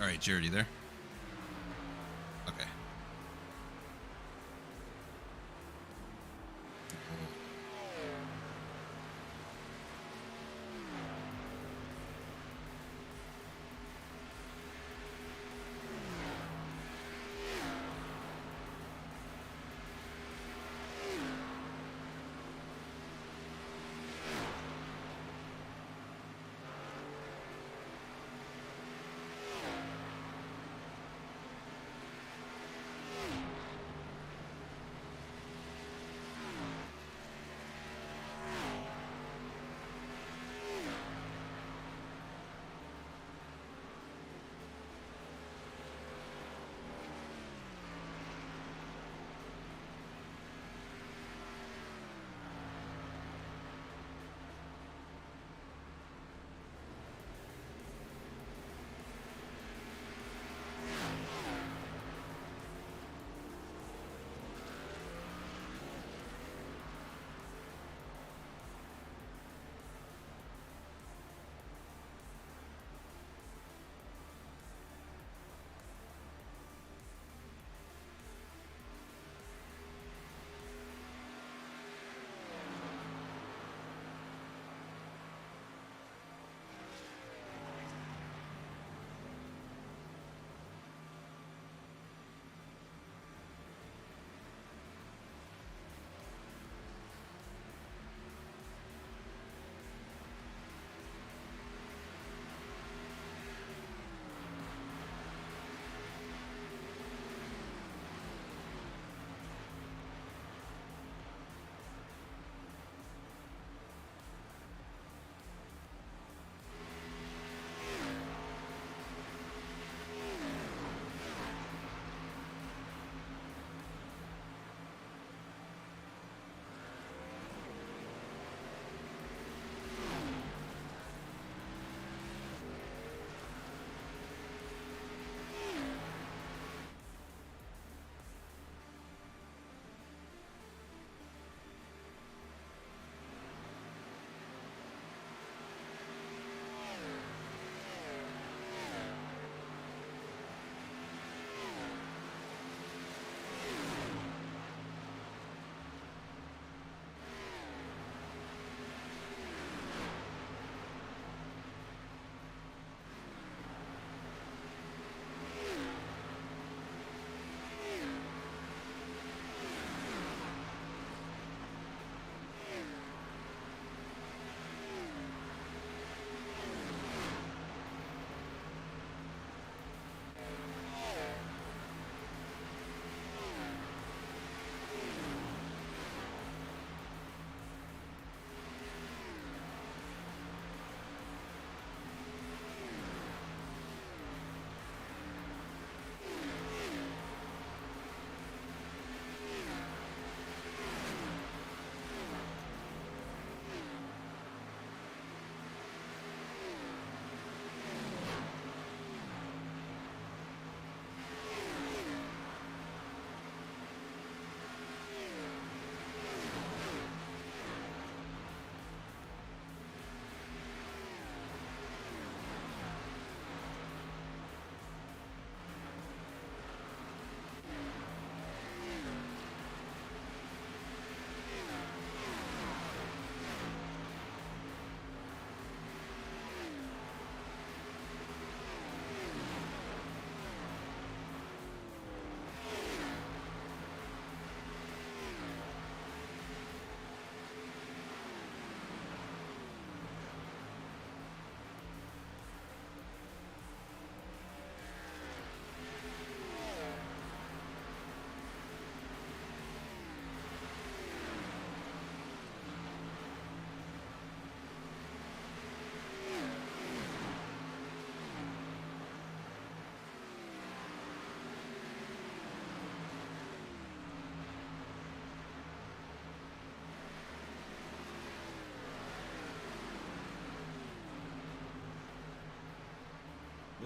All right, Jared, you there? Okay.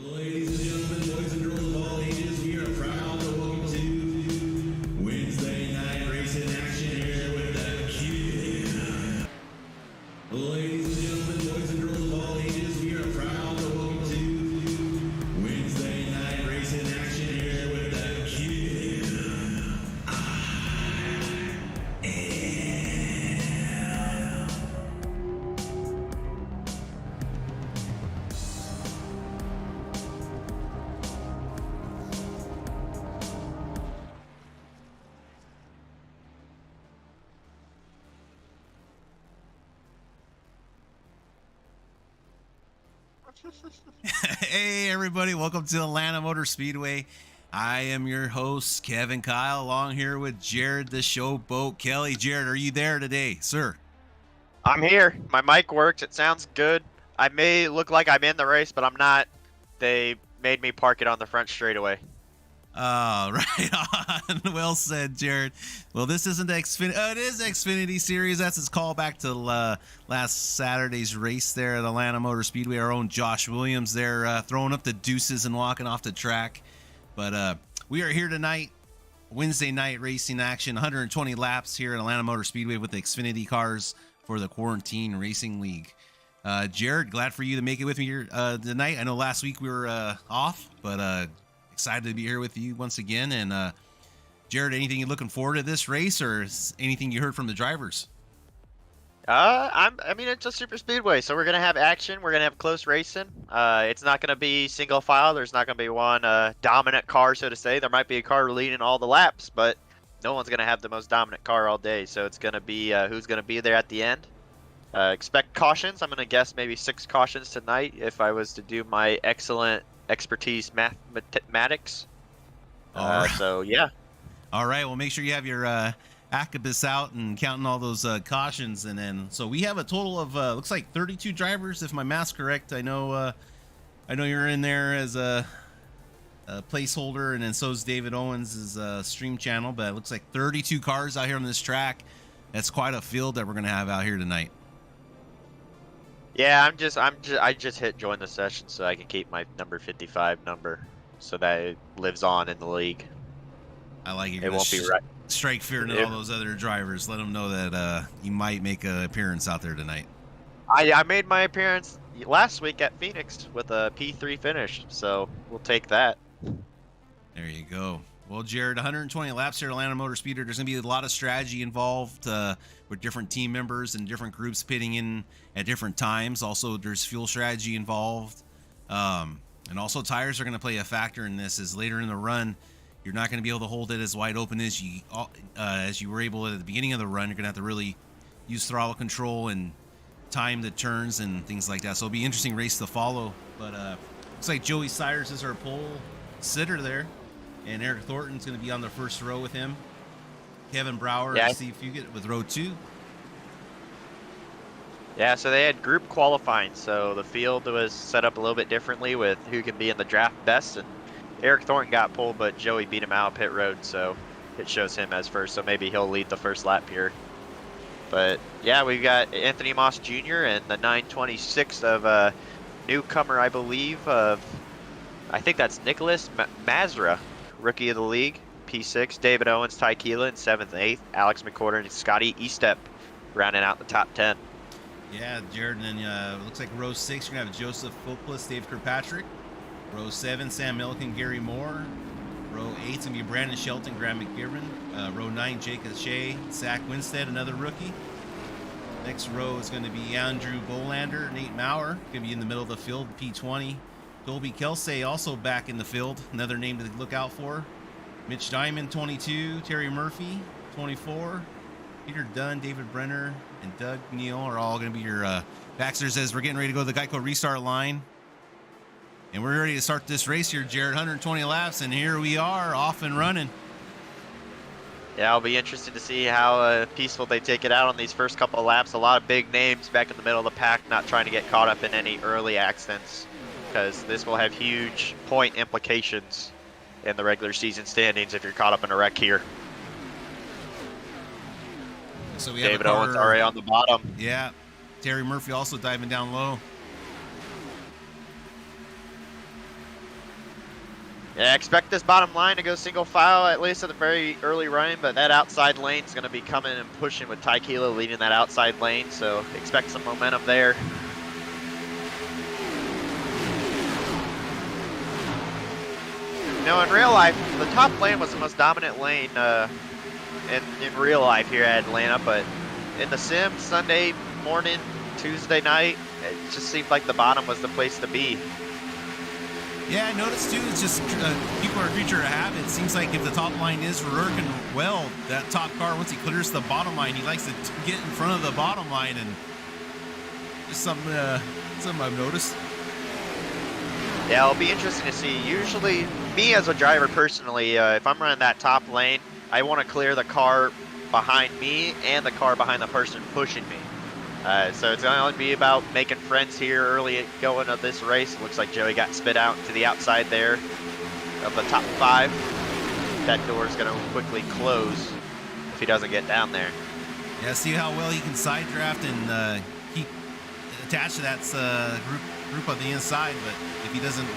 Ladies and gentlemen, boys and girls of all ages, we are proud to welcome to Wednesday night racing action here with the Q. Ladies and gentlemen, boys and girls of all ages, we are proud to welcome to Wednesday night. Hey, everybody. Welcome to Atlanta Motor Speedway. I am your host, Kevin Kyle, along here with Jared, the showboat Kelly. Jared, are you there today, sir? I'm here. My mic works. It sounds good. I may look like I'm in the race, but I'm not. They made me park it on the front straightaway. Oh, right on. Well said, Jared. Well, this isn't the Xfinity. Oh, it is Xfinity Series. That's its callback to last Saturday's race there at Atlanta Motor Speedway. Our own Josh Williams there throwing up the deuces and walking off the track. But we are here tonight, Wednesday night racing action, 120 laps here at Atlanta Motor Speedway with the Xfinity cars for the Quarantine Racing League. Jared, glad for you to make it with me here tonight. I know last week we were off, but excited to be here with you once again. And Jared, anything you're looking forward to this race, or anything you heard from the drivers? I mean, it's a super speedway, so we're gonna have action. We're gonna have close racing. It's not gonna be single file. There's not gonna be one dominant car, so to say. There might be a car leading all the laps, but no one's gonna have the most dominant car all day. So it's gonna be who's gonna be there at the end. Expect cautions. I'm gonna guess maybe 6 cautions tonight if I was to do my excellent expertise mathematics. All right. So yeah. All right. Well, make sure you have your Acabus out and counting all those cautions. And then, so we have a total of looks like 32 drivers, if my math's correct. I know you're in there as a placeholder, and then so is David Owens' stream channel. But it looks like 32 cars out here on this track. That's quite a field that we're gonna have out here tonight. Yeah, I just hit join the session so I can keep my number 55 number so that it lives on in the league. I like it. It won't be right. Strike fear to all those other drivers. Let them know that you might make an appearance out there tonight. I made my appearance last week at Phoenix with a P3 finish, so we'll take that. There you go. Well, Jared, 120 laps here at Atlanta Motor Speedway. There's going to be a lot of strategy involved with different team members and different groups pitting in at different times. Also, there's fuel strategy involved. And also, tires are going to play a factor in this, as later in the run, you're not going to be able to hold it as wide open as you were able at the beginning of the run. You're going to have to really use throttle control and time the turns and things like that. So it'll be an interesting race to follow. But looks like Joey Cyrus is our pole sitter there. And Eric Thornton's going to be on the first row with him. Kevin Brower and Steve Fugit with row 2. Yeah, so they had group qualifying, so the field was set up a little bit differently with who can be in the draft best. And Eric Thornton got pulled, but Joey beat him out pit road, so it shows him as first. So maybe he'll lead the first lap here. But yeah, we've got Anthony Moss Jr. and the 926 of a newcomer, I believe, of I think that's Nicholas Mazra. Rookie of the league, P6. David Owens, Ty Keelan, 7th and 8th. Alex McCorder and Scotty Estep rounding out the top 10. Yeah, Jared, and then looks like row 6, you're going to have Joseph Foplis, Dave Kirkpatrick. Row 7, Sam Milliken, Gary Moore. Row 8's going to be Brandon Shelton, Graham McGivern. Row 9, Jacob Shea, Zach Winstead, another rookie. Next row is going to be Andrew Bolander, Nate Maurer, going to be in the middle of the field, P20. Dolby Kelsey also back in the field, another name to look out for. Mitch Diamond, 22. Terry Murphy, 24. Peter Dunn, David Brenner, and Doug Neal are all going to be your backsters as we're getting ready to go to the Geico restart line. And we're ready to start this race here, Jared. 120 laps, and here we are, off and running. Yeah, I'll be interested to see how peaceful they take it out on these first couple of laps. A lot of big names back in the middle of the pack, not trying to get caught up in any early accidents, because this will have huge point implications in the regular season standings if you're caught up in a wreck here. So we have David Owens already on the bottom. Yeah, Terry Murphy also diving down low. Yeah, expect this bottom line to go single file, at least at the very early run, but that outside lane is going to be coming and pushing with Ty Keelan leading that outside lane, so expect some momentum there. In real life, the top lane was the most dominant lane in real life here at Atlanta, but in the sim, Sunday morning, Tuesday night, it just seemed like the bottom was the place to be. Yeah, I noticed too, it's just people are a creature of habit. It seems like if the top line is working well, that top car, once he clears the bottom line, he likes to get in front of the bottom line, and just something I've noticed. Yeah, it'll be interesting to see. Usually, me as a driver personally, if I'm running that top lane, I want to clear the car behind me and the car behind the person pushing me. So it's going to be about making friends here early going of this race. It looks like Joey got spit out to the outside there of the top 5. That door is going to quickly close if he doesn't get down there. Yeah, see how well he can side draft and keep attached to that group on the inside, but if he doesn't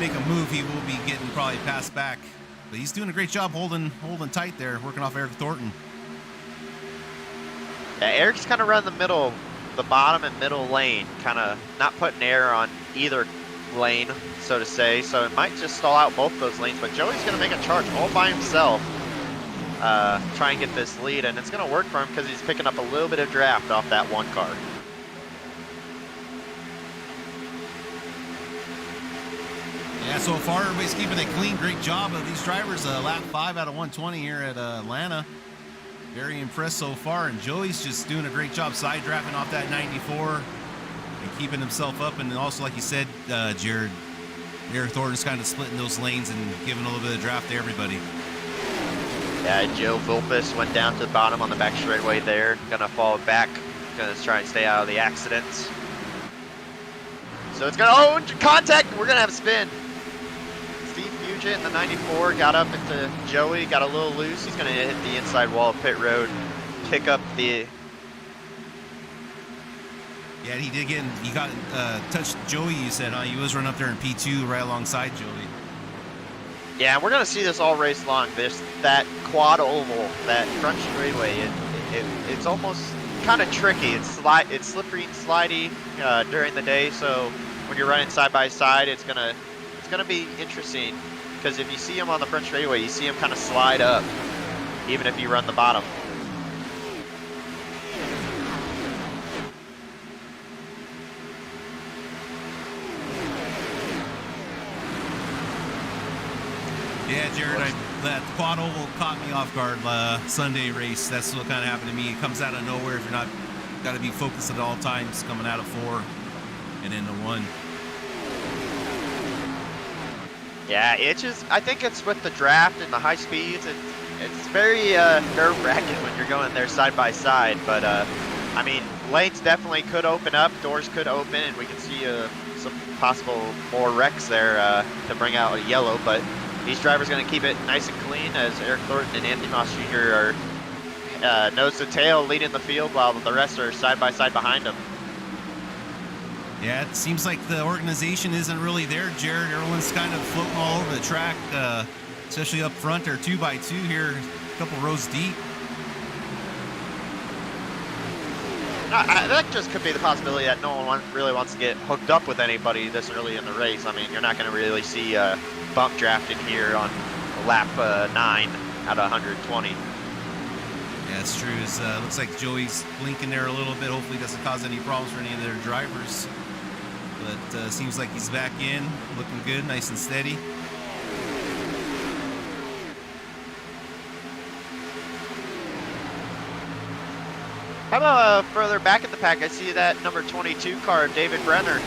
make a move, he will be getting probably passed back. But he's doing a great job holding tight there, working off Eric Thornton. Yeah, Eric's kind of running the bottom and middle lane, kind of not putting air on either lane, so to say. So it might just stall out both those lanes, but Joey's going to make a charge all by himself, try and get this lead, and it's going to work for him because he's picking up a little bit of draft off that one car. Yeah, so far everybody's keeping it clean. Great job of these drivers. Lap 5 out of 120 here at Atlanta. Very impressed so far, and Joey's just doing a great job side drafting off that 94 and keeping himself up. And also, like you said, Jared, Eric Thornton's kind of splitting those lanes and giving a little bit of draft to everybody. Yeah, Joe Vulpes went down to the bottom on the back straightaway there. Gonna fall back, gonna try and stay out of the accidents. So it's gonna, oh, contact, we're gonna have a spin. Steve Fugit in the 94 got up into Joey, got a little loose. He's gonna hit the inside wall of pit road, pick up the... Yeah, he got touched Joey, you said, huh? He was running up there in P2 right alongside Joey. Yeah, we're gonna see this all race long. That quad oval, that front straightaway, it's almost kind of tricky. It's slippery and slidey during the day, so when you're running side by side, it's gonna be interesting, because if you see him on the front straightaway, you see him kind of slide up, even if you run the bottom. Yeah, Jared, that quad oval caught me off guard Sunday race. That's what kind of happened to me. It comes out of nowhere if you're not, got to be focused at all times, coming out of 4 and into 1. Yeah, I think it's with the draft and the high speeds. It's very nerve-wracking when you're going there side by side. But I mean, lanes definitely could open up, doors could open, and we can see some possible more wrecks there to bring out a yellow. But these drivers going to keep it nice and clean, as Eric Thornton and Anthony Moss Jr. are nose to tail leading the field, while the rest are side by side behind them. Yeah, it seems like the organization isn't really there, Jared. Everyone's kind of floating all over the track, especially up front. They're 2x2 here, a couple rows deep. That just could be the possibility that no one really wants to get hooked up with anybody this early in the race. I mean, you're not going to really see bump drafting here on lap 9 out of 120. Yeah, it's true. It looks like Joey's blinking there a little bit. Hopefully it doesn't cause any problems for any of their drivers. But seems like he's back in, looking good, nice and steady. How about further back at the pack? I see that number 22 car, David Brenner.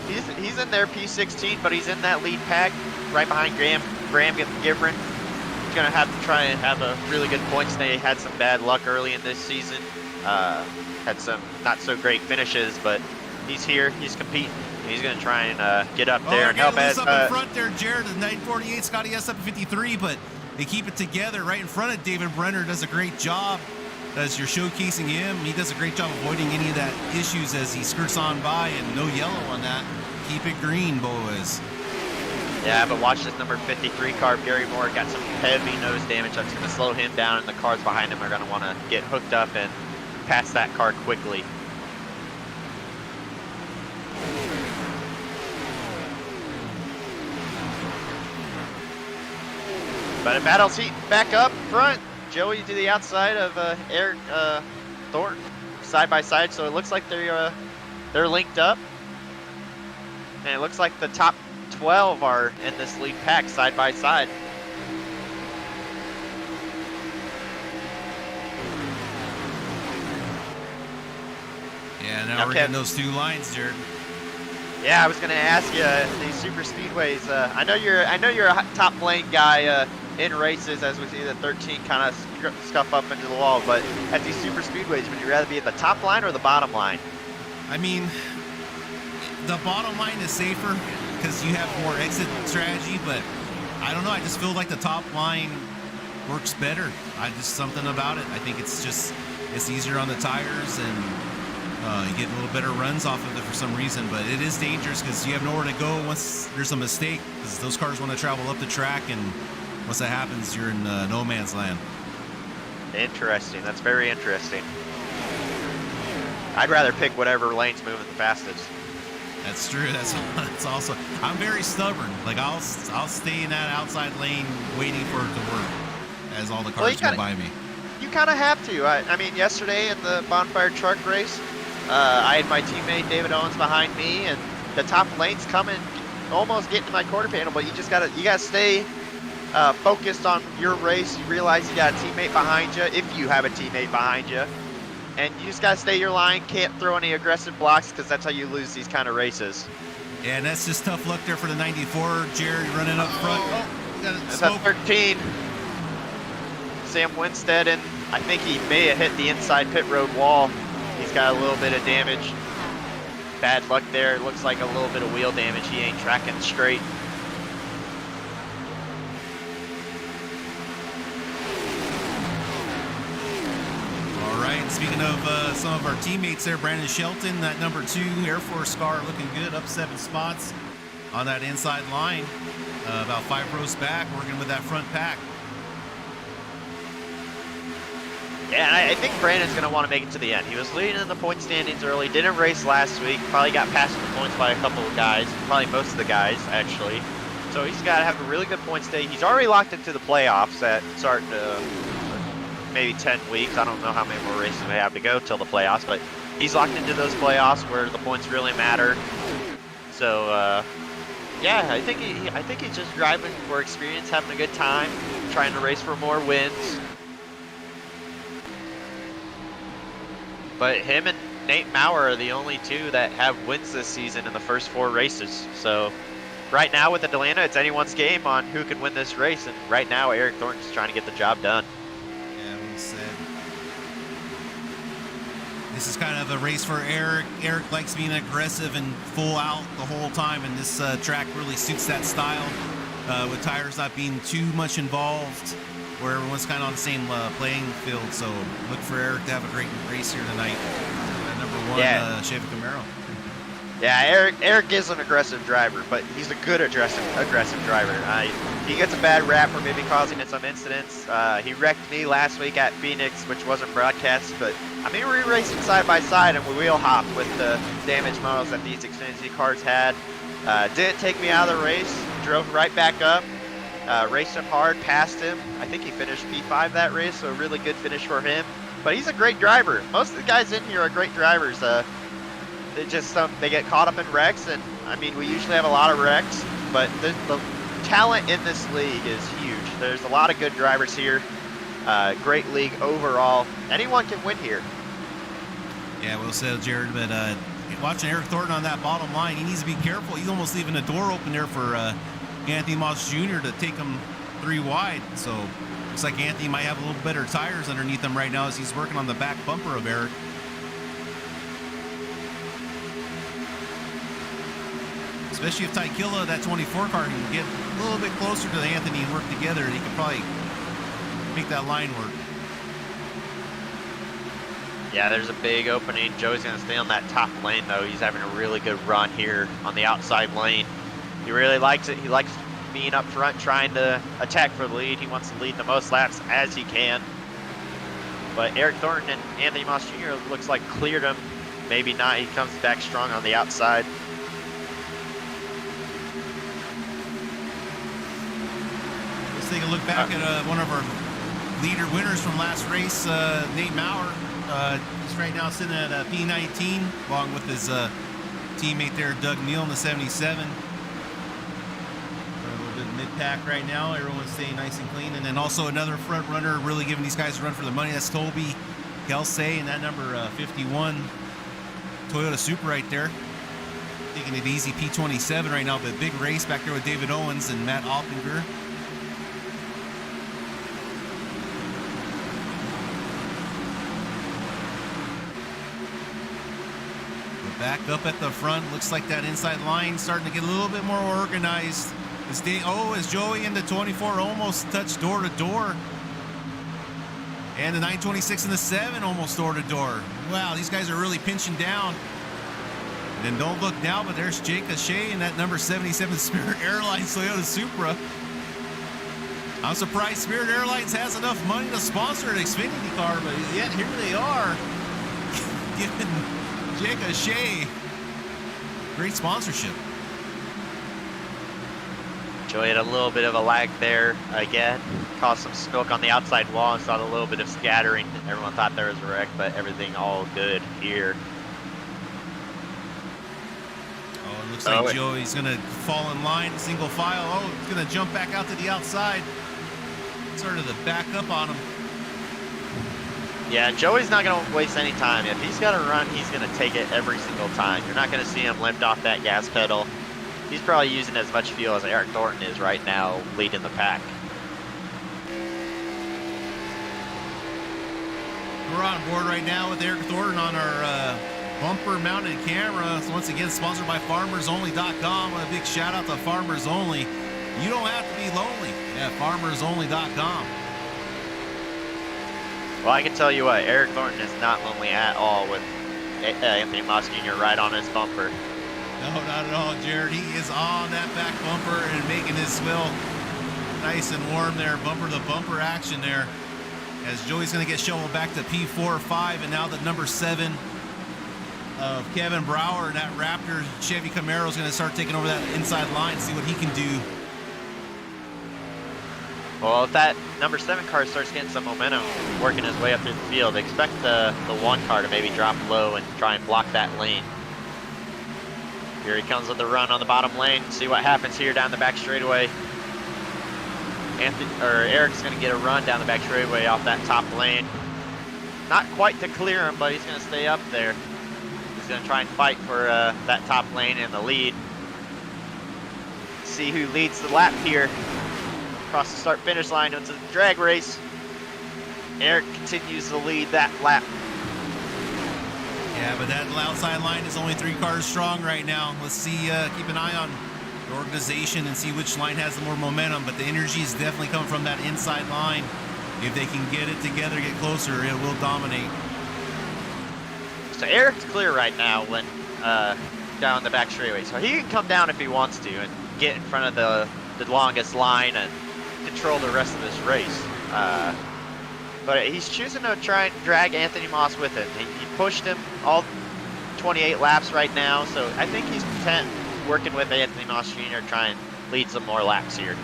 He's in there P16, but he's in that lead pack right behind Graham Givren. He's gonna have to try and have a really good points day. Had some bad luck early in this season. Had some not so great finishes, but he's here. He's competing. He's gonna try and get up there and help as up in front there, Jared. The 948 Scotty S up at 53, but they keep it together right in front of David Brenner. Does a great job as you're showcasing him. He does a great job avoiding any of that issues as he skirts on by, and no yellow on that. Keep it green, boys. Yeah, but watch this number 53 car, Gary Moore, got some heavy nose damage. That's going to slow him down, and the cars behind him are going to want to get hooked up and pass that car quickly. But a battle's heating back up front. Joey to the outside of Eric Thornton, side by side. So it looks like they're linked up, and it looks like the top 12 are in this lead pack side by side. Yeah, now we're getting those two lines, Jared. Yeah, I was gonna ask you these super speedways. I know you're a top lane guy in races, as we see the 13 kind of scuff up into the wall. But at these super speedways, would you rather be at the top line or the bottom line? I mean, the bottom line is safer because you have more exit strategy, but I don't know. I just feel like the top line works better. Something about it. I think it's easier on the tires, and you get a little better runs off of it for some reason. But it is dangerous because you have nowhere to go once there's a mistake, because those cars want to travel up the track, and once that happens, you're in no man's land. Interesting. That's very interesting. I'd rather pick whatever lane's moving the fastest. That's true. That's also. I'm very stubborn. Like I'll stay in that outside lane waiting for it to work as all the cars go by me. You kind of have to. I mean, yesterday in the bonfire truck race, I had my teammate David Owens behind me, and the top lane's coming, almost getting to my quarter panel. But you gotta stay focused on your race. You realize you got a teammate behind you, if you have a teammate behind you. And you just got to stay your line, can't throw any aggressive blocks, because that's how you lose these kind of races. Yeah, and that's just tough luck there for the 94. Jared running up front. Oh, that's a 13. Sam Winstead, and I think he may have hit the inside pit road wall. He's got a little bit of damage. Bad luck there. It looks like a little bit of wheel damage. He ain't tracking straight. Speaking of some of our teammates there, Brandon Shelton, that number 2 Air Force car, looking good, up 7 spots on that inside line, about 5 rows back, working with that front pack. Yeah, I think Brandon's going to want to make it to the end. He was leading in the point standings early, didn't race last week, probably got passed in the points by a couple of guys, probably most of the guys, actually. So he's got to have a really good point stay. He's already locked into the playoffs that start maybe 10 weeks. I don't know how many more races we have to go till the playoffs, but he's locked into those playoffs where the points really matter. So yeah, I think he's just driving for experience, having a good time, trying to race for more wins. But him and Nate Maurer are the only 2 that have wins this season in the first 4 races. So right now with Atlanta, it's anyone's game on who can win this race, and right now Eric Thornton's trying to get the job done. This is kind of a race for Eric. Eric likes being aggressive and full out the whole time, and this track really suits that style, with tires not being too much involved, where everyone's kind of on the same playing field. So look for Eric to have a great race here tonight. Number 1 Chevy Camaro. Yeah, Eric is an aggressive driver, but he's a good aggressive driver. He gets a bad rap for maybe causing some incidents. He wrecked me last week at Phoenix, which wasn't broadcast, but I mean, we were racing side by side and we wheel hop with the damage models that these Xfinity cars had. Didn't take me out of the race, drove right back up, raced him hard, passed him. I think he finished P5 that race, so a really good finish for him. But he's a great driver. Most of the guys in here are great drivers. They get caught up in wrecks, and I mean, we usually have a lot of wrecks, but the talent in this league is huge. There's a lot of good drivers here. Great league overall. Anyone can win here. Yeah, well said, Jared. But watching Eric Thornton on that bottom line, he needs to be careful. He's almost leaving the door open there for Anthony Moss Jr. to take him 3 wide. So looks like Anthony might have a little better tires underneath him right now as he's working on the back bumper of Eric. Especially if Tykilla, that 24 car, can get a little bit closer to Anthony and work together, he could probably make that line work. Yeah, there's a big opening. Joey's going to stay on that top lane, though. He's having a really good run here on the outside lane. He really likes it. He likes being up front, trying to attack for the lead. He wants to lead the most laps as he can. But Eric Thornton and Anthony Moss Jr. looks like cleared him. Maybe not. He comes back strong on the outside. Take a look back at one of our leader winners from last race, Nate Maurer. He's right now sitting at P19, along with his teammate there, Doug Neal, in the 77. A little bit of mid-pack right now. Everyone's staying nice and clean. And then also another front runner, really giving these guys a run for the money. That's Toby Kelsey, and that number 51 Toyota Supra right there. I taking it easy. P27 right now, but big race back there with David Owens and Matt Alpinger. Back up at the front, looks like that inside line starting to get a little bit more organized. As Joey in the 24 almost touched door to door. And the 926 and the 7 almost door to door. Wow, these guys are really pinching down. And then don't look now, but there's Jake O'Shea in that number 77 Spirit Airlines Toyota Supra. I'm surprised Spirit Airlines has enough money to sponsor an Xfinity car, but yet here they are giving Jake O'Shea great sponsorship. Joey had a little bit of a lag there again. Caused some smoke on the outside wall and saw a little bit of scattering. Everyone thought there was a wreck, but everything all good here. Oh, it looks like Joey's going to fall in line, single file. Oh, he's going to jump back out to the outside. Started to back up on him. Yeah, Joey's not going to waste any time. If he's got to run, he's going to take it every single time. You're not going to see him lift off that gas pedal. He's probably using as much fuel as Eric Thornton is right now, leading the pack. We're on board right now with Eric Thornton on our bumper-mounted camera. So once again, sponsored by FarmersOnly.com. A big shout-out to Farmers Only. You don't have to be lonely at FarmersOnly.com. Well, I can tell you what, Eric Thornton is not lonely at all with Anthony Moss Jr. right on his bumper. No, not at all, Jared. He is on that back bumper and making his swill nice and warm there. Bumper-to-bumper action there. As Joey's going to get shoveled back to P4-5, and now the number 7 of Kevin Brower and that Raptor Chevy Camaro is going to start taking over that inside line, see what he can do. Well, if that number 7 car starts getting some momentum, working his way up through the field, expect the 1 car to maybe drop low and try and block that lane. Here he comes with the run on the bottom lane. See what happens here down the back straightaway. Eric's going to get a run down the back straightaway off that top lane. Not quite to clear him, but he's going to stay up there. He's going to try and fight for that top lane and the lead. See who leads the lap here. Across the start-finish line, it's a drag race. Eric continues to lead that lap. Yeah, but that outside line is only 3 cars strong right now. Let's see, keep an eye on the organization and see which line has the more momentum, but the energy is definitely coming from that inside line. If they can get it together, get closer, it will dominate. So Eric's clear right now when down the back straightaway, so he can come down if he wants to and get in front of the longest line and control the rest of this race. But he's choosing to try and drag Anthony Moss with him. He pushed him all 28 laps right now, so I think he's content working with Anthony Moss Jr. trying to lead some more laps here.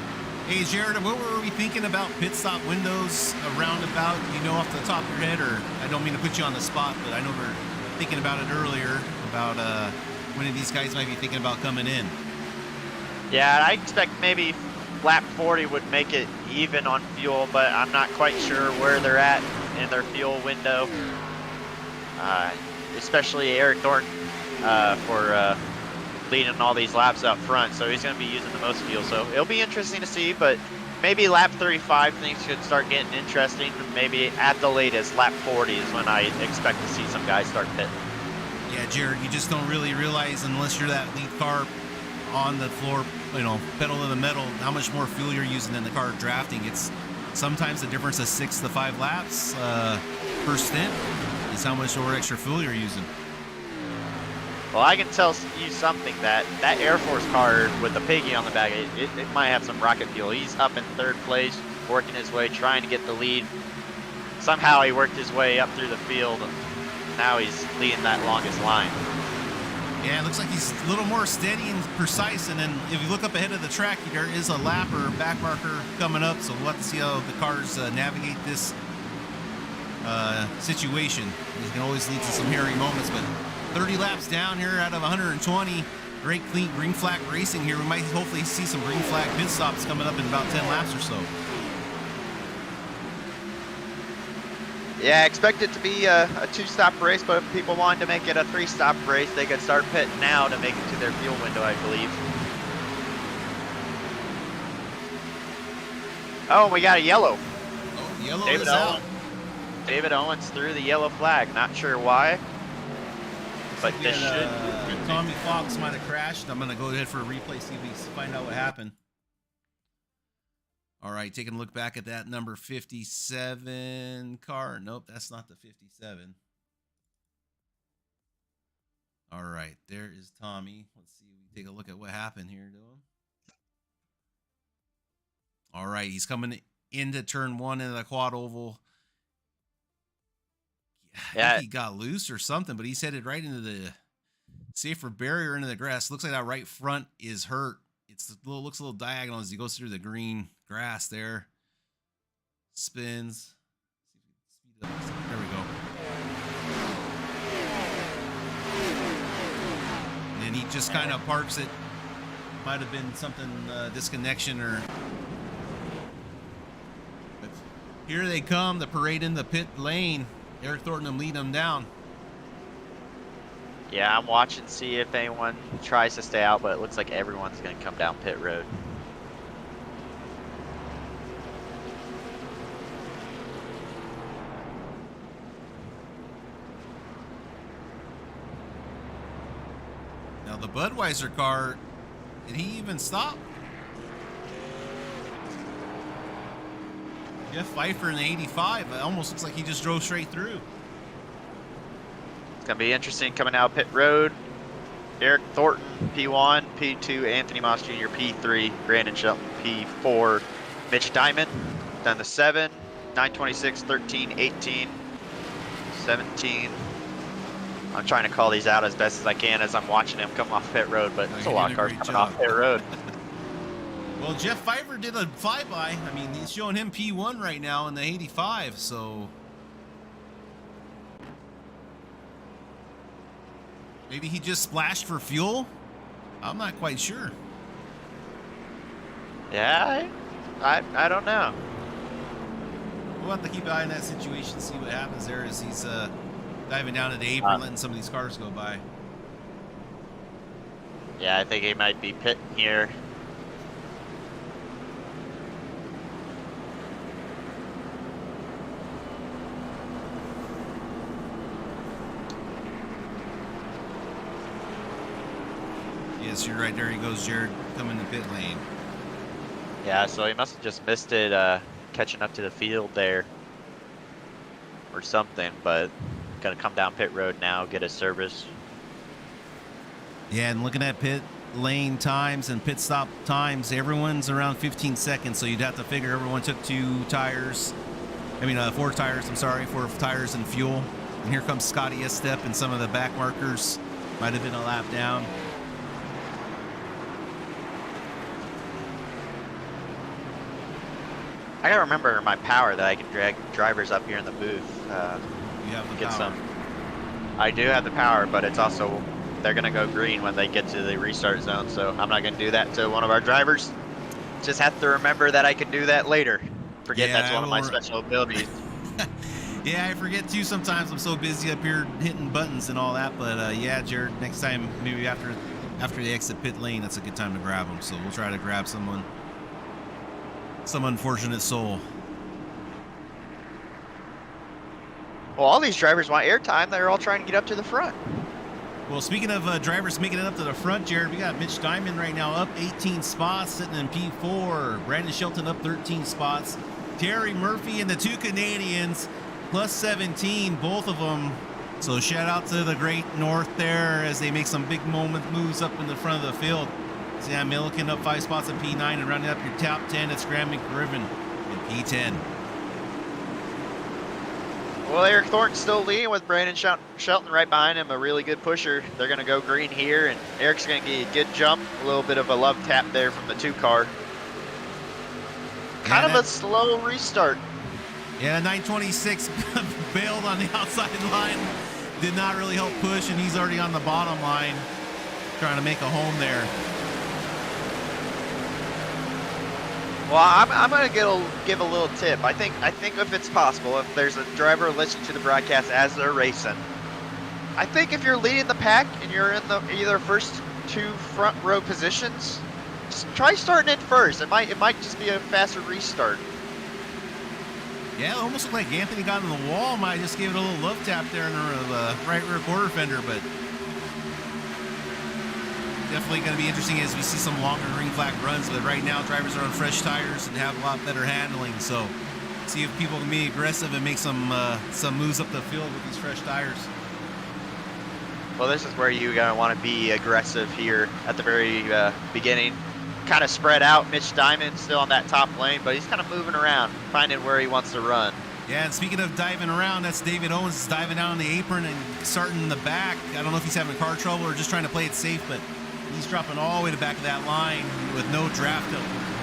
Hey, Jared, what were we thinking about pit stop windows around about, you know, off the top of your head? Or I don't mean to put you on the spot, but I know we were thinking about it earlier, about when these guys might be thinking about coming in. Yeah, I expect maybe lap 40 would make it even on fuel, but I'm not quite sure where they're at in their fuel window. Especially Eric Thornton for leading all these laps up front, so he's going to be using the most fuel. So it'll be interesting to see, but maybe lap 35 things should start getting interesting. Maybe at the latest, lap 40 is when I expect to see some guys start pitting. Yeah, Jared, you just don't really realize unless you're that lead car on the floor, you know, pedal to the metal, how much more fuel you're using than the car drafting. It's sometimes the difference of 6 to 5 laps per stint is how much more extra fuel you're using. Well, I can tell you something, that Air Force car with the piggy on the back, it might have some rocket fuel. He's up in 3rd place, working his way, trying to get the lead. Somehow he worked his way up through the field, and now he's leading that longest line. Yeah, it looks like he's a little more steady and precise, and then if you look up ahead of the track, there is a lap or back marker coming up, so we'll have to see how the cars navigate this situation. It can always lead to some hairy moments, but 30 laps down here out of 120. Great clean green flag racing here. We might hopefully see some green flag pit stops coming up in about 10 laps or so. Yeah, I expect it to be a 2-stop race, but if people wanted to make it a 3-stop race, they could start pitting now to make it to their fuel window, I believe. Oh, and we got a yellow. Oh, yellow David is out. David Owens threw the yellow flag. Not sure why, but We this had, should. Tommy Fox might have crashed. I'm going to go ahead for a replay, see if we find out what happened. All right, taking a look back at that number 57 car. Nope, that's not the 57. All right, there is Tommy. Let's see. We take a look at what happened here to him. All right, he's coming into turn 1 into the quad oval. I think he got loose or something, but he's headed right into the safer barrier into the grass. Looks like that right front is hurt. Looks a little diagonal as he goes through the green grass there. Spins. There we go. And he just kind of parks it. Might have been something, disconnection or... But here they come, the parade in the pit lane. Eric Thornton leading them down. Yeah, I'm watching, see if anyone tries to stay out, but it looks like everyone's going to come down pit road. Now the Budweiser car, did he even stop? Jeff Pfeiffer in the 85, it almost looks like he just drove straight through. It's going to be interesting coming out pit road. Eric Thornton, P1, P2, Anthony Moss Jr., P3, Brandon Shelton, P4, Mitch Diamond, then the 7, 926, 13, 18, 17. I'm trying to call these out as best as I can as I'm watching them come off pit road, but it's a lot of cars coming off pit road. Well, Jeff Pfeiffer did a flyby. I mean, he's showing him P1 right now in the 85, so... Maybe he just splashed for fuel? I'm not quite sure. Yeah, I don't know. We'll have to keep an eye on that situation, see what happens there as he's diving down to the apron, letting some of these cars go by. Yeah, I think he might be pitting here. Yes, you're right. There he goes, Jared, coming to pit lane. Yeah, so he must have just missed it catching up to the field there or something, but gonna come down pit road now, get his service. Yeah, and looking at pit lane times and pit stop times, everyone's around 15 seconds, so you'd have to figure everyone took 4 tires, I'm sorry, 4 tires and fuel. And here comes Scotty Estep and some of the back markers. Might have been a lap down. I gotta remember my power that I can drag drivers up here in the booth. You have the Get power. I do have the power, but it's also, they're gonna go green when they get to the restart zone, so I'm not gonna do that to one of our drivers. Just have to remember that I can do that later. Forget that's one of my special abilities. Yeah, I forget too sometimes. I'm so busy up here hitting buttons and all that, but yeah, Jared, next time, maybe after they exit pit lane, that's a good time to grab them, so we'll try to grab someone. Some unfortunate soul. Well, all these drivers want airtime. They're all trying to get up to the front. Well, speaking of drivers making it up to the front, Jared, we got Mitch Diamond right now up 18 spots, sitting in P4. Brandon Shelton up 13 spots. Terry Murphy and the 2 Canadians plus 17, both of them. So shout out to the Great North there as they make some big moves up in the front of the field. Sam Milliken up 5 spots in P9 and rounding up your top 10. It's Graham McGriven in P10. Well, Eric Thornton's still leading with Brandon Shelton right behind him, a really good pusher. They're going to go green here, and Eric's going to get a good jump. A little bit of a love tap there from the 2 car. Kind of a slow restart. Yeah, 926 bailed on the outside line. Did not really help push, and he's already on the bottom line trying to make a home there. Well, I'm gonna give a little tip. I think if it's possible, if there's a driver listening to the broadcast as they're racing, I think if you're leading the pack and you're in the either first 2 front row positions, just try starting it first. It might just be a faster restart. Yeah, it almost looked like Anthony got in the wall. Might just gave it a little love tap there in the right rear quarter fender, but definitely going to be interesting as we see some longer green flag runs. But right now, drivers are on fresh tires and have a lot better handling. So, see if people can be aggressive and make some moves up the field with these fresh tires. Well, this is where you're gonna want to be aggressive here at the very beginning. Kind of spread out. Mitch Diamond still on that top lane, but he's kind of moving around, finding where he wants to run. Yeah, and speaking of diving around, that's David Owens diving down on the apron and starting in the back. I don't know if he's having car trouble or just trying to play it safe, but he's dropping all the way to the back of that line with no draft. We'll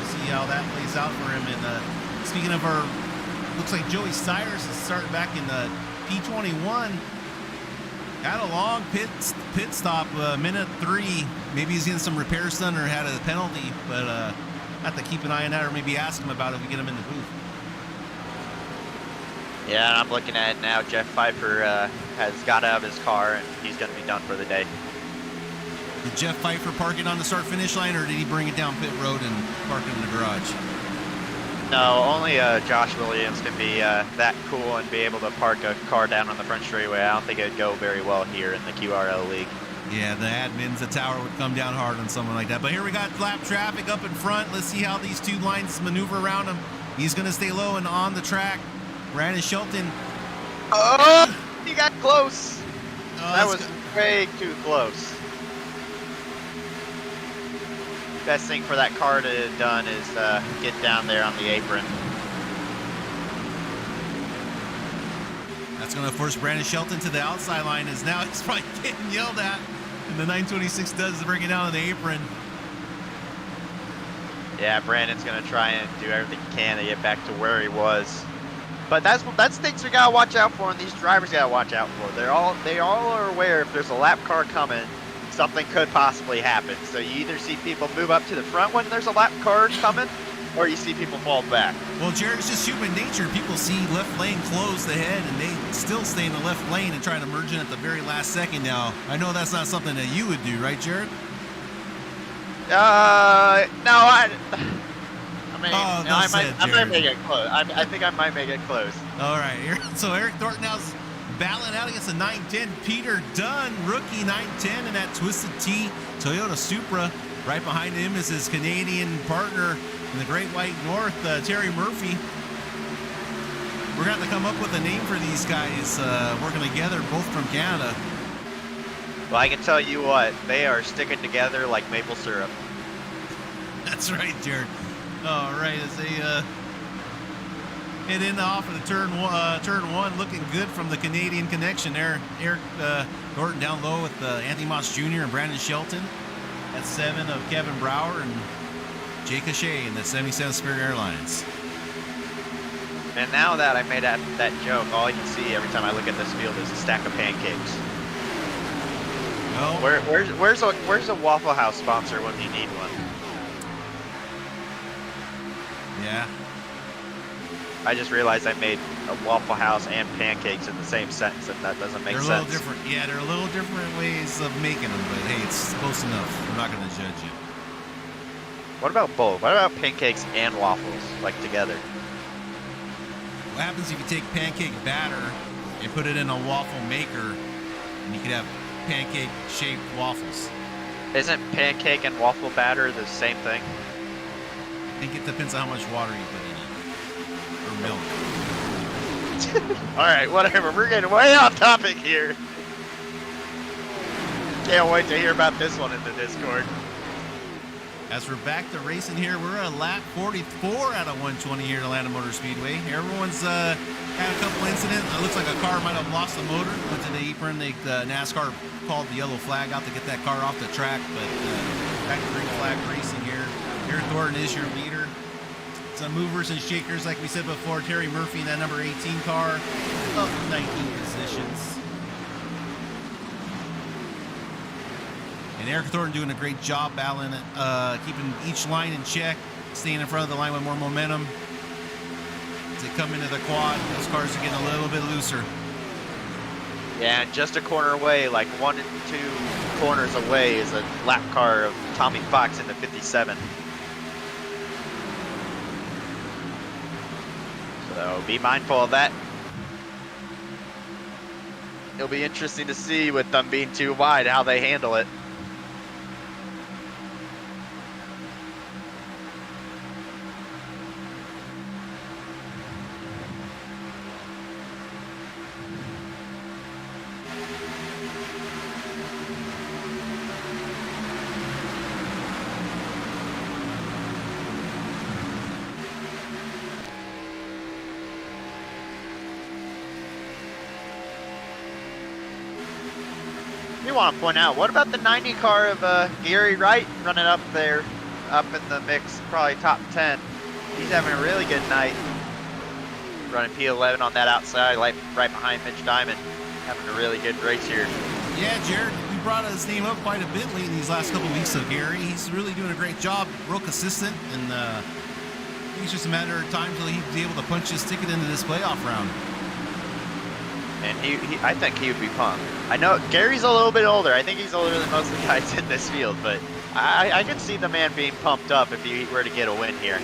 see how that plays out for him. And speaking of looks like Joey Cyrus is starting back in the P21. Had a long pit stop, minute 3. Maybe he's getting some repairs done or had a penalty, but have to keep an eye on that or maybe ask him about it if we get him in the booth. Yeah, I'm looking at it now. Jeff Pfeiffer has got out of his car and he's going to be done for the day. Did Jeff Pfeiffer park it on the start-finish line, or did he bring it down pit road and park it in the garage? No, only Josh Williams can be that cool and be able to park a car down on the front straightaway. I don't think it'd go very well here in the QRL League. Yeah, the admins, the tower would come down hard on someone like that. But here we got lap traffic up in front. Let's see how these 2 lines maneuver around him. He's going to stay low and on the track. Brandon Shelton. Oh, he got close. Oh, that was way too close. Best thing for that car to have done is get down there on the apron. That's going to force Brandon Shelton to the outside line, as now he's probably getting yelled at. And the 926 does to bring it down on the apron. Yeah, Brandon's going to try and do everything he can to get back to where he was. But that's things we got to watch out for, and these drivers got to watch out for. They all are aware if there's a lap car coming, something could possibly happen. So you either see people move up to the front when there's a lap car coming, or you see people fall back. Well, Jared, it's just human nature. People see left lane closed ahead, and they still stay in the left lane and try to merge in at the very last second. Now, I know that's not something that you would do, right, Jared? No, I mean, Oh, I said, might make it close. I think I might make it close. All right. So Eric Thornton now's battling out against the 910 Peter Dunn, rookie 910 in that Twisted T Toyota Supra. Right behind him is his Canadian partner in the Great White North, Terry Murphy. We're going to have to come up with a name for these guys working together, both from Canada. Well, I can tell you what, they are sticking together like maple syrup. That's right, Jared. All right, as they head in off of the turn 1, looking good from the Canadian connection there. Eric Thornton down low with Anthony Moss Jr. and Brandon Shelton. That's 7 of Kevin Brower and Jake Cachet in the 77 Spirit Airlines. And now that I made that joke, all I can see every time I look at this field is a stack of pancakes. Well, Where's a Waffle House sponsor when you need one? yeah. I just realized I made a Waffle House and pancakes in the same sentence, and that doesn't make They're a sense. little different. Yeah, they're a little different ways of making them, but hey, it's close enough. We're not going to judge you. What about both? What about pancakes and waffles, like together? What happens if you take pancake batter and put it in a waffle maker, and you could have pancake-shaped waffles? Isn't pancake and waffle batter the same thing? I think it depends on how much water you put in it. Or milk. All right, whatever. We're getting way off topic here. Can't wait to hear about this one in the Discord. As we're back to racing here, we're at lap 44 out of 120 here at Atlanta Motor Speedway. Everyone's had a couple incidents. It looks like a car might have lost the motor. Went to the apron. NASCAR called the yellow flag out to get that car off the track, but back to green flag racing here. Eric Thornton is your leader. Some movers and shakers, like we said before. Terry Murphy in that number 18 car, up 19 positions. And Eric Thornton doing a great job battling it, keeping each line in check. staying in front of the line with more momentum. As they come into the quad, those cars are getting a little bit looser. Yeah, and just a corner away, like 1 and 2 corners away, is a lap car of Tommy Fox in the 57. So be mindful of that. It'll be interesting to see with them being too wide how they handle it. I want to point out, what about the 90 car of Gary Wright running up there, up in the mix, probably top 10. He's having a really good night. Running P11 on that outside, like right behind Mitch Diamond. Having a really good race here. Yeah, Jared, we brought his name up quite a bit lately in these last couple of weeks of Gary. He's really doing a great job, real consistent, and I think it's just a matter of time until he'd be able to punch his ticket into this playoff round. And I think he would be pumped. I know Gary's a little bit older. I think he's older than most of the guys in this field, but I could see the man being pumped up if he were to get a win here.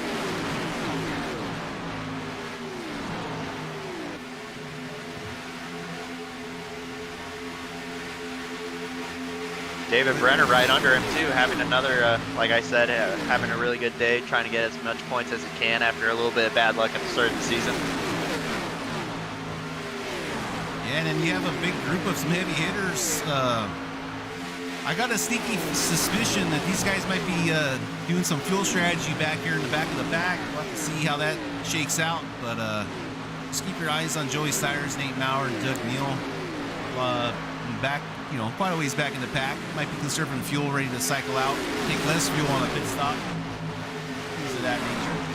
David Brenner right under him too, having another, like I said, having a really good day, trying to get as much points as he can after a little bit of bad luck at the start of the season. Yeah, and then you have a big group of some heavy hitters. I got a sneaky suspicion that these guys might be doing some fuel strategy back here in the back of the pack. We'll have to see how that shakes out. But just keep your eyes on Joey Stires, Nate Maurer, and Doug Neal. Back, quite a ways back in the pack. Might be conserving fuel, ready to cycle out. Take less fuel on a pit stop. Things of that nature.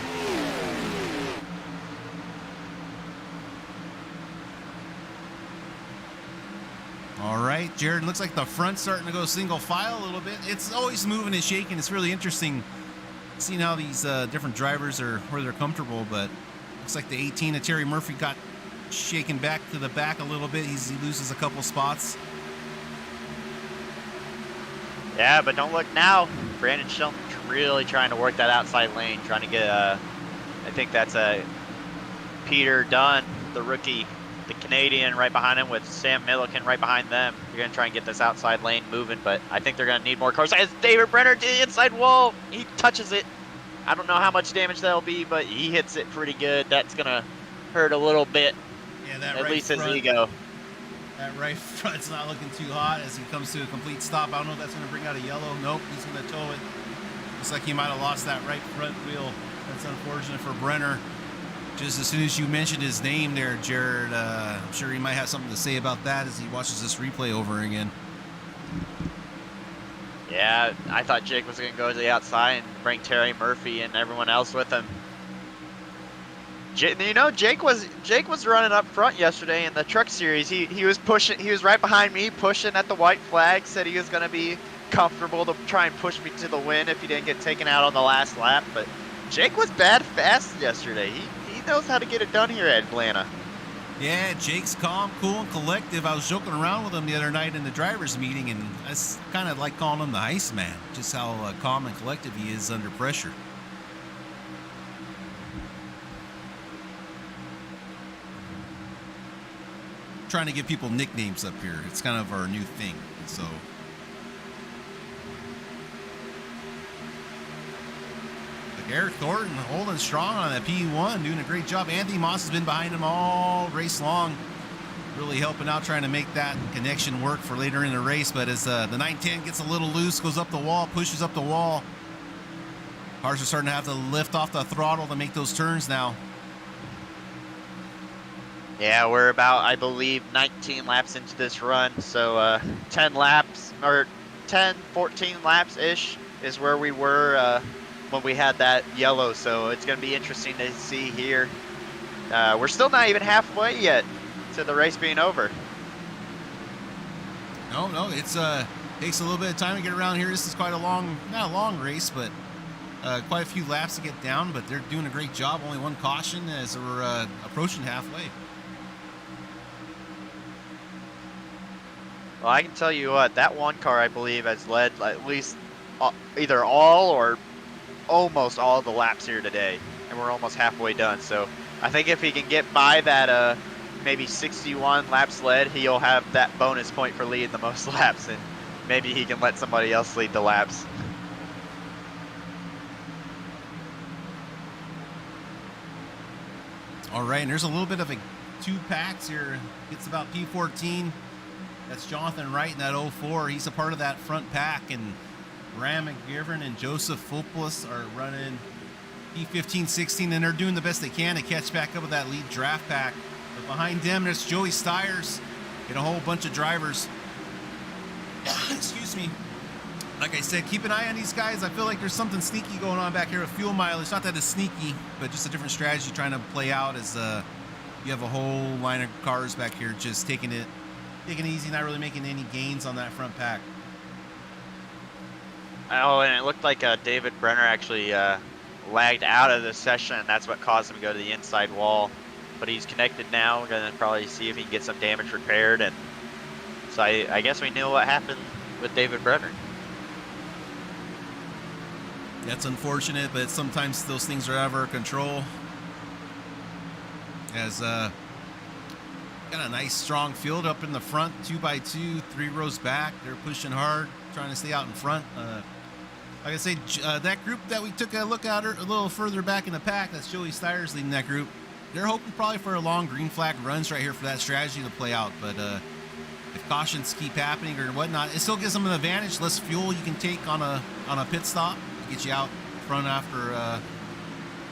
All right, Jared, looks like the front's starting to go single file a little bit. It's always moving and shaking. It's really interesting seeing how these different drivers are where they're comfortable, but looks like the 18 of Terry Murphy got shaken back to the back a little bit. He loses a couple spots. Yeah, but don't look now. Brandon Shelton's really trying to work that outside lane, trying to get I think that's Peter Dunn, the rookie, the Canadian, right behind him with Sam Milliken right behind them. You're going to try and get this outside lane moving, but I think they're going to need more cars. As David Brenner to the inside wall, he touches it. I don't know how much damage that'll be, but he hits it pretty good. That's going to hurt a little bit, yeah, that at right least front, his ego. That right front's not looking too hot as he comes to a complete stop. I don't know if that's going to bring out a yellow. Nope, he's going to tow it. Looks like he might have lost that right front wheel. That's unfortunate for Brenner. Just as soon as you mentioned his name there, Jared, I'm sure he might have something to say about that as he watches this replay over again. Yeah, I thought Jake was going to go to the outside and bring Terry Murphy and everyone else with him. Jake was running up front yesterday in the truck series. He was pushing. He was right behind me, pushing at the white flag. Said he was going to be comfortable to try and push me to the win if he didn't get taken out on the last lap. But Jake was bad fast yesterday. He knows how to get it done here at Atlanta. Yeah, Jake's calm, cool, and collective. I was joking around with him the other night in the drivers' meeting, and that's kind of like calling him the Iceman, just how calm and collective he is under pressure. Trying to give people nicknames up here. It's kind of our new thing. So Eric Thornton holding strong on that P1, doing a great job. Anthony Moss has been behind him all race long, really helping out, trying to make that connection work for later in the race. But as the 910 gets a little loose, goes up the wall, pushes up the wall, cars are starting to have to lift off the throttle to make those turns now. Yeah, we're about, I believe, 19 laps into this run. So 10 laps, or 10, 14 laps-ish is where we were when we had that yellow. So it's going to be interesting to see here. We're still not even halfway yet to the race being over. No, it's takes a little bit of time to get around here. This is quite a long, not a long race, but quite a few laps to get down, but they're doing a great job. Only one caution as we're approaching halfway. Well, I can tell you what, that one car I believe has led at least either all or almost all the laps here today, and we're almost halfway done. So I think if he can get by that maybe 61 laps led, he'll have that bonus point for leading the most laps, and maybe he can let somebody else lead the laps. All right, and there's a little bit of a two packs here. It's about P14. That's Jonathan Wright in that 04. He's a part of that front pack, and Ram McGivern and Joseph Fulpus are running P15, 16, and they're doing the best they can to catch back up with that lead draft pack. But behind them, there's Joey Stiers and a whole bunch of drivers. Excuse me. Like I said, keep an eye on these guys. I feel like there's something sneaky going on back here with fuel mileage. Not that it's sneaky, but just a different strategy trying to play out as you have a whole line of cars back here just taking it easy, not really making any gains on that front pack. Oh, and it looked like David Brenner actually lagged out of the session, and that's what caused him to go to the inside wall. But he's connected now. We're going to probably see if he can get some damage repaired. And so I guess we knew what happened with David Brenner. That's unfortunate, but sometimes those things are out of our control. As got a nice strong field up in the front, 2x2, 3 rows back. They're pushing hard, trying to stay out in front. Like I say, that group that we took a look at a little further back in the pack, that's Joey Stiers leading that group. They're hoping probably for a long green flag runs right here for that strategy to play out. But if cautions keep happening or whatnot, it still gives them an advantage. Less fuel you can take on a pit stop to get you out front after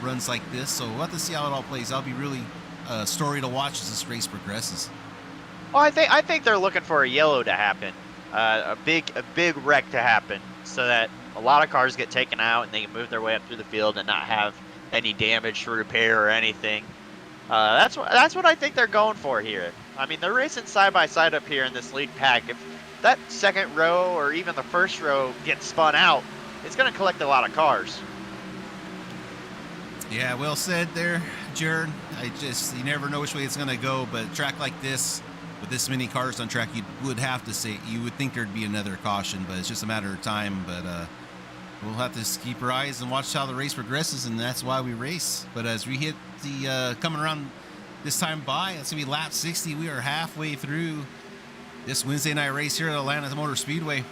runs like this. So we'll have to see how it all plays out. It'll be really a story to watch as this race progresses. Well, I think they're looking for a yellow to happen, a big wreck to happen, so that a lot of cars get taken out and they can move their way up through the field and not have any damage to repair or anything. That's what I think they're going for here. I mean, they're racing side by side up here in this lead pack. If that second row or even the first row gets spun out, it's going to collect a lot of cars. Yeah, well said there, Jared. You never know which way it's going to go, but a track like this, with this many cars on track, you would think there'd be another caution, but it's just a matter of time. But we'll have to just keep our eyes and watch how the race progresses, and that's why we race. But as we hit the coming around this time by, it's going to be lap 60. We are halfway through this Wednesday night race here at Atlanta Motor Speedway.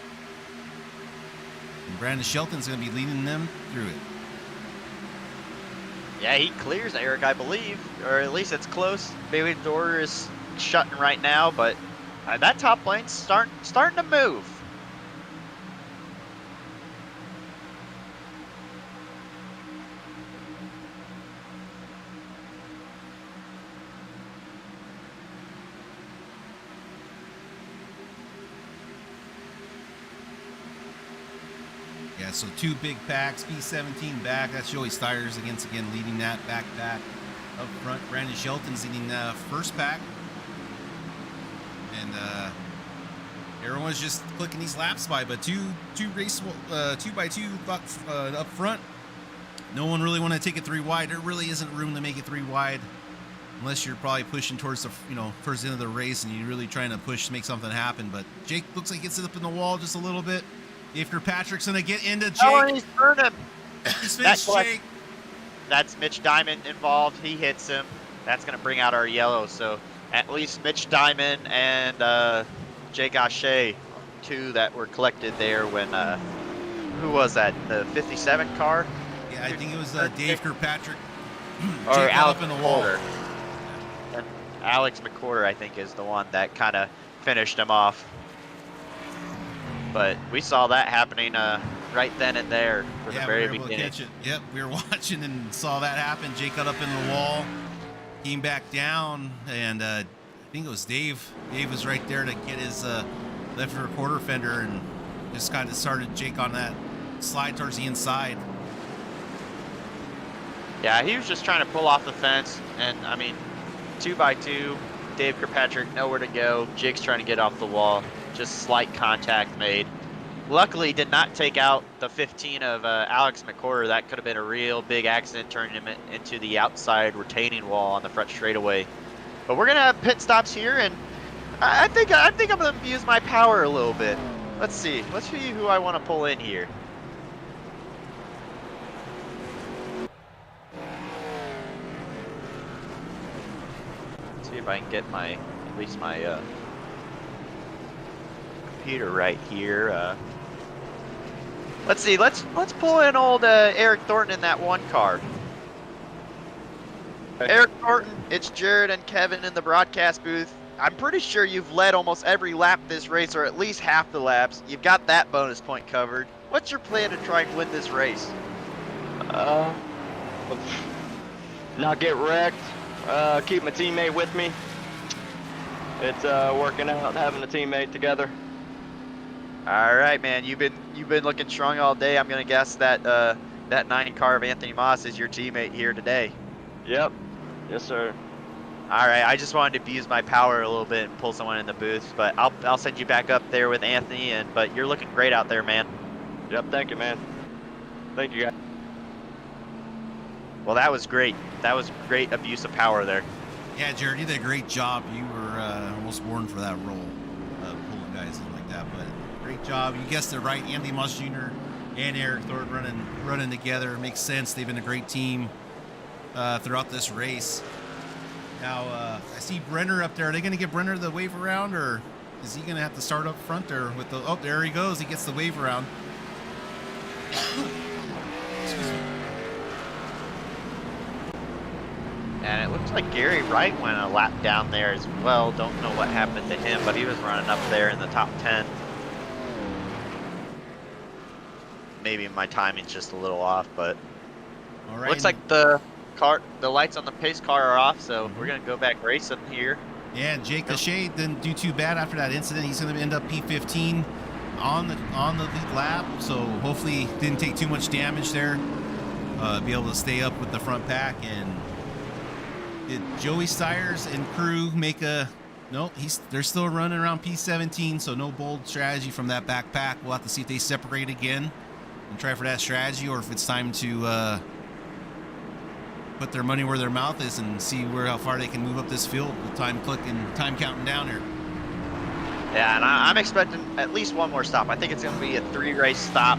And Brandon Shelton's going to be leading them through it. Yeah, he clears Eric, I believe, or at least it's close. Bailey's door is shutting right now, but that top lane's starting to move. Yeah, so 2 big packs, P17 back. That's Joey Stiers again leading that back up front. Brandon Shelton's leading the first pack. And everyone's just clicking these laps by, but two race 2x2 up front. No one really want to take it 3 wide. There really isn't room to make it 3 wide unless you're probably pushing towards the towards the end of the race and you're really trying to push to make something happen. But Jake looks like he gets it up in the wall just a little bit. If Kirkpatrick's going to get into Jake. Oh, and he's burned him. He's finished Jake. That's Mitch Diamond involved. He hits him. That's going to bring out our yellow. So at least Mitch Diamond and Jake Ashe, 2 that were collected there when, who was that? The 57 car? Yeah, I think it was Dave Kirkpatrick. Or Jake Alex up in the wall. McCorder. And Alex McCorder, I think, is the one that kind of finished him off. But we saw that happening right then and there for the very beginning. To catch it. Yep, we were watching and saw that happen. Jake got up in the wall, came back down, and I think it was Dave. Dave was right there to get his left rear quarter fender and just kind of started Jake on that slide towards the inside. Yeah, he was just trying to pull off the fence, and I mean, 2x2, Dave Kirkpatrick, nowhere to go. Jake's trying to get off the wall. Just slight contact made. luckily did not take out the 15 of Alex McCorder. That could have been a real big accident, turning him into the outside retaining wall on the front straightaway. But we're gonna have pit stops here, and I think I'm gonna use my power a little bit. Let's see who I want to pull in here. See if I can get at least my computer right here. Let's see. Let's pull in old Eric Thornton in that one car. Okay. Eric Thornton, it's Jared and Kevin in the broadcast booth. I'm pretty sure you've led almost every lap this race, or at least half the laps. You've got that bonus point covered. What's your plan to try and win this race? Not get wrecked. Keep my teammate with me. It's working out, having a teammate together. All right, man. You've been looking strong all day. I'm gonna guess that that 9 car of Anthony Moss is your teammate here today. Yep. Yes, sir. All right. I just wanted to abuse my power a little bit and pull someone in the booth, but I'll send you back up there with Anthony. But you're looking great out there, man. Yep. Thank you, man. Thank you, guys. Well, that was great. That was great abuse of power there. Yeah, Jared, you did a great job. You were almost born for that role, pulling guys in like that. But great job. You guessed it right. Anthony Moss Jr. and Eric Thornton running together. Makes sense. They've been a great team throughout this race. Now, I see Brenner up there. Are they going to get Brenner the wave around, or is he going to have to start up front? Or with the oh, there he goes. He gets the wave around. Excuse me. And it looks like Gary Wright went a lap down there as well. Don't know what happened to him, but he was running up there in the top 10. Maybe my timing's just a little off, but All right. looks like the lights on the pace car are off, so we're gonna go back racing here. Yeah, Jake Lachey didn't do too bad after that incident. He's going to end up P15 on the lead lap, so hopefully didn't take too much damage there. Be able to stay up with the front pack. And did Joey Stiers and crew make a? Nope, they're still running around P17, so no bold strategy from that backpack. We'll have to see if they separate again and try for that strategy, or if it's time to put their money where their mouth is and see how far they can move up this field with time counting down here. Yeah, and I'm expecting at least one more stop. I think it's gonna be a 3-race stop.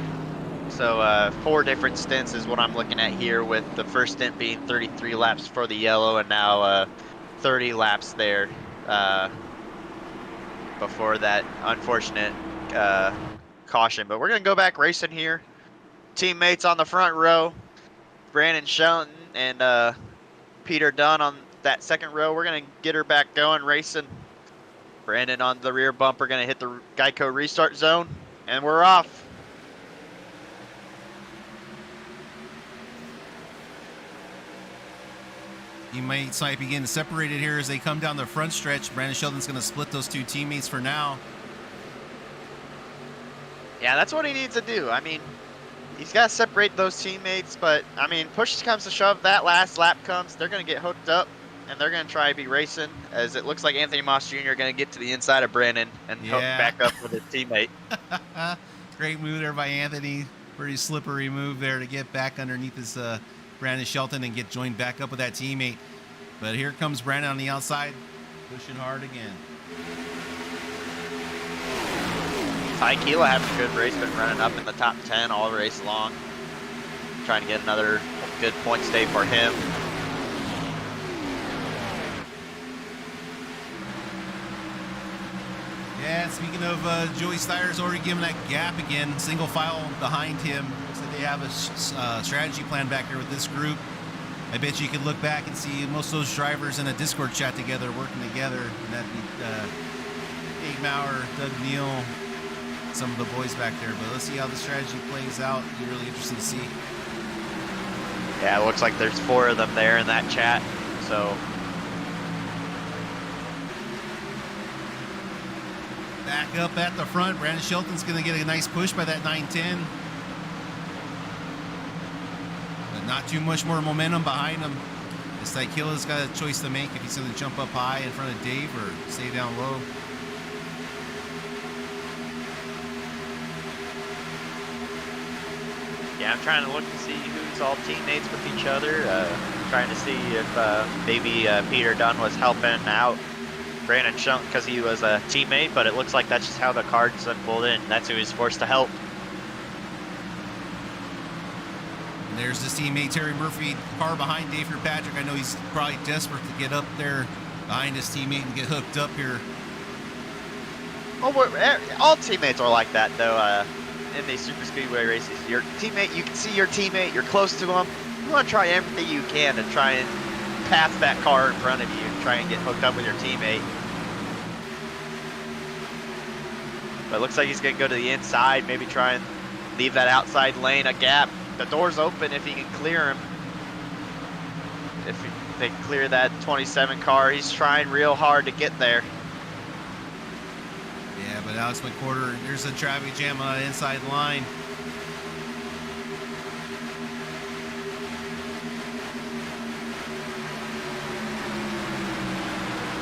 So 4 different stints is what I'm looking at here, with the first stint being 33 laps for the yellow, and now 30 laps there before that unfortunate caution. But we're gonna go back racing here. Teammates on the front row, Brandon Shelton and Peter Dunn on that second row. We're gonna get her back going racing. Brandon on the rear bumper, gonna hit the Geico restart zone, and we're off. Teammates might be getting separated here as they come down the front stretch. Brandon Shelton's going to split those 2 teammates for now. Yeah, that's what he needs to do. I mean, he's got to separate those teammates, but I mean, push comes to shove, that last lap comes, they're going to get hooked up, and they're going to try to be racing, as it looks like Anthony Moss Jr. going to get to the inside of Brandon and hook back up with his teammate. Great move there by Anthony. Pretty slippery move there to get back underneath his Brandon Shelton and get joined back up with that teammate. But here comes Brandon on the outside, pushing hard again. Ty Keela having a good race, been running up in the top 10 all race long. Trying to get another good point stay for him. Yeah, speaking of Joey Stiers already giving that gap again, single file behind him. Looks like they have a strategy plan back here with this group. I bet you could look back and see most of those drivers in a Discord chat together, working together. And that'd be Dave Maurer, Doug Neal, some of the boys back there. But let's see how the strategy plays out. Be really interesting to see. Yeah, it looks like there's 4 of them there in that chat. So back up at the front, Brandon Shelton's going to get a nice push by that 910. But not too much more momentum behind him. It's like Hilla's got a choice to make if he's going to jump up high in front of Dave or stay down low. Yeah, I'm trying to look to see who's all teammates with each other. Trying to see if maybe Peter Dunn was helping out Brandon Shelton because he was a teammate, but it looks like that's just how the cards unfolded, and that's who he's forced to help. And there's his teammate Terry Murphy, car behind Dave Kirkpatrick. I know he's probably desperate to get up there behind his teammate and get hooked up here. Well, all teammates are like that, though. In these super speedway races, your teammate, you can see your teammate, you're close to him. You want to try everything you can to try and pass that car in front of you and try and get hooked up with your teammate. But it looks like he's going to go to the inside, maybe try and leave that outside lane a gap. The door's open if he can clear him. If they clear that 27 car, he's trying real hard to get there. Yeah, but Alex McWhorter, there's a traffic jam on the inside line.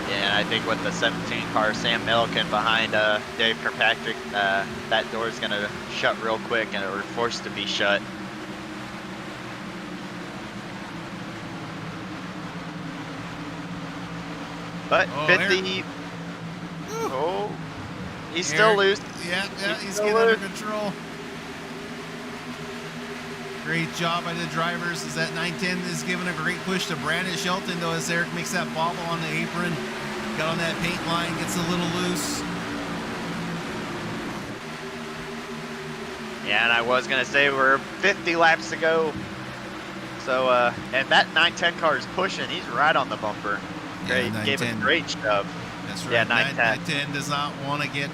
Yeah, and I think with the 17 car, Sam Milliken behind Dave Kirkpatrick, that door is going to shut real quick, and we're forced to be shut. But 50. Oh, he's still loose. Yeah, he's still getting under loose. control. Great job by the drivers as that 910 is giving a great push to Brandon Shelton, though, as Eric makes that bobble on the apron. Got on that paint line, gets a little loose. Yeah, and I was going to say we're 50 laps to go. So, and that 910 car is pushing. He's right on the bumper. Great, Yeah, gave a great shove. That's right. Yeah, 910. 910 does not want to get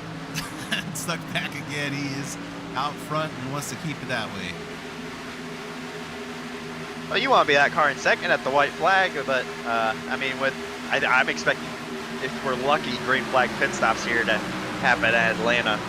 stuck back again. He is out front and wants to keep it that way. Well, you want to be that car in second at the white flag, but I mean, I'm expecting, if we're lucky, green flag pit stops here to happen at Atlanta.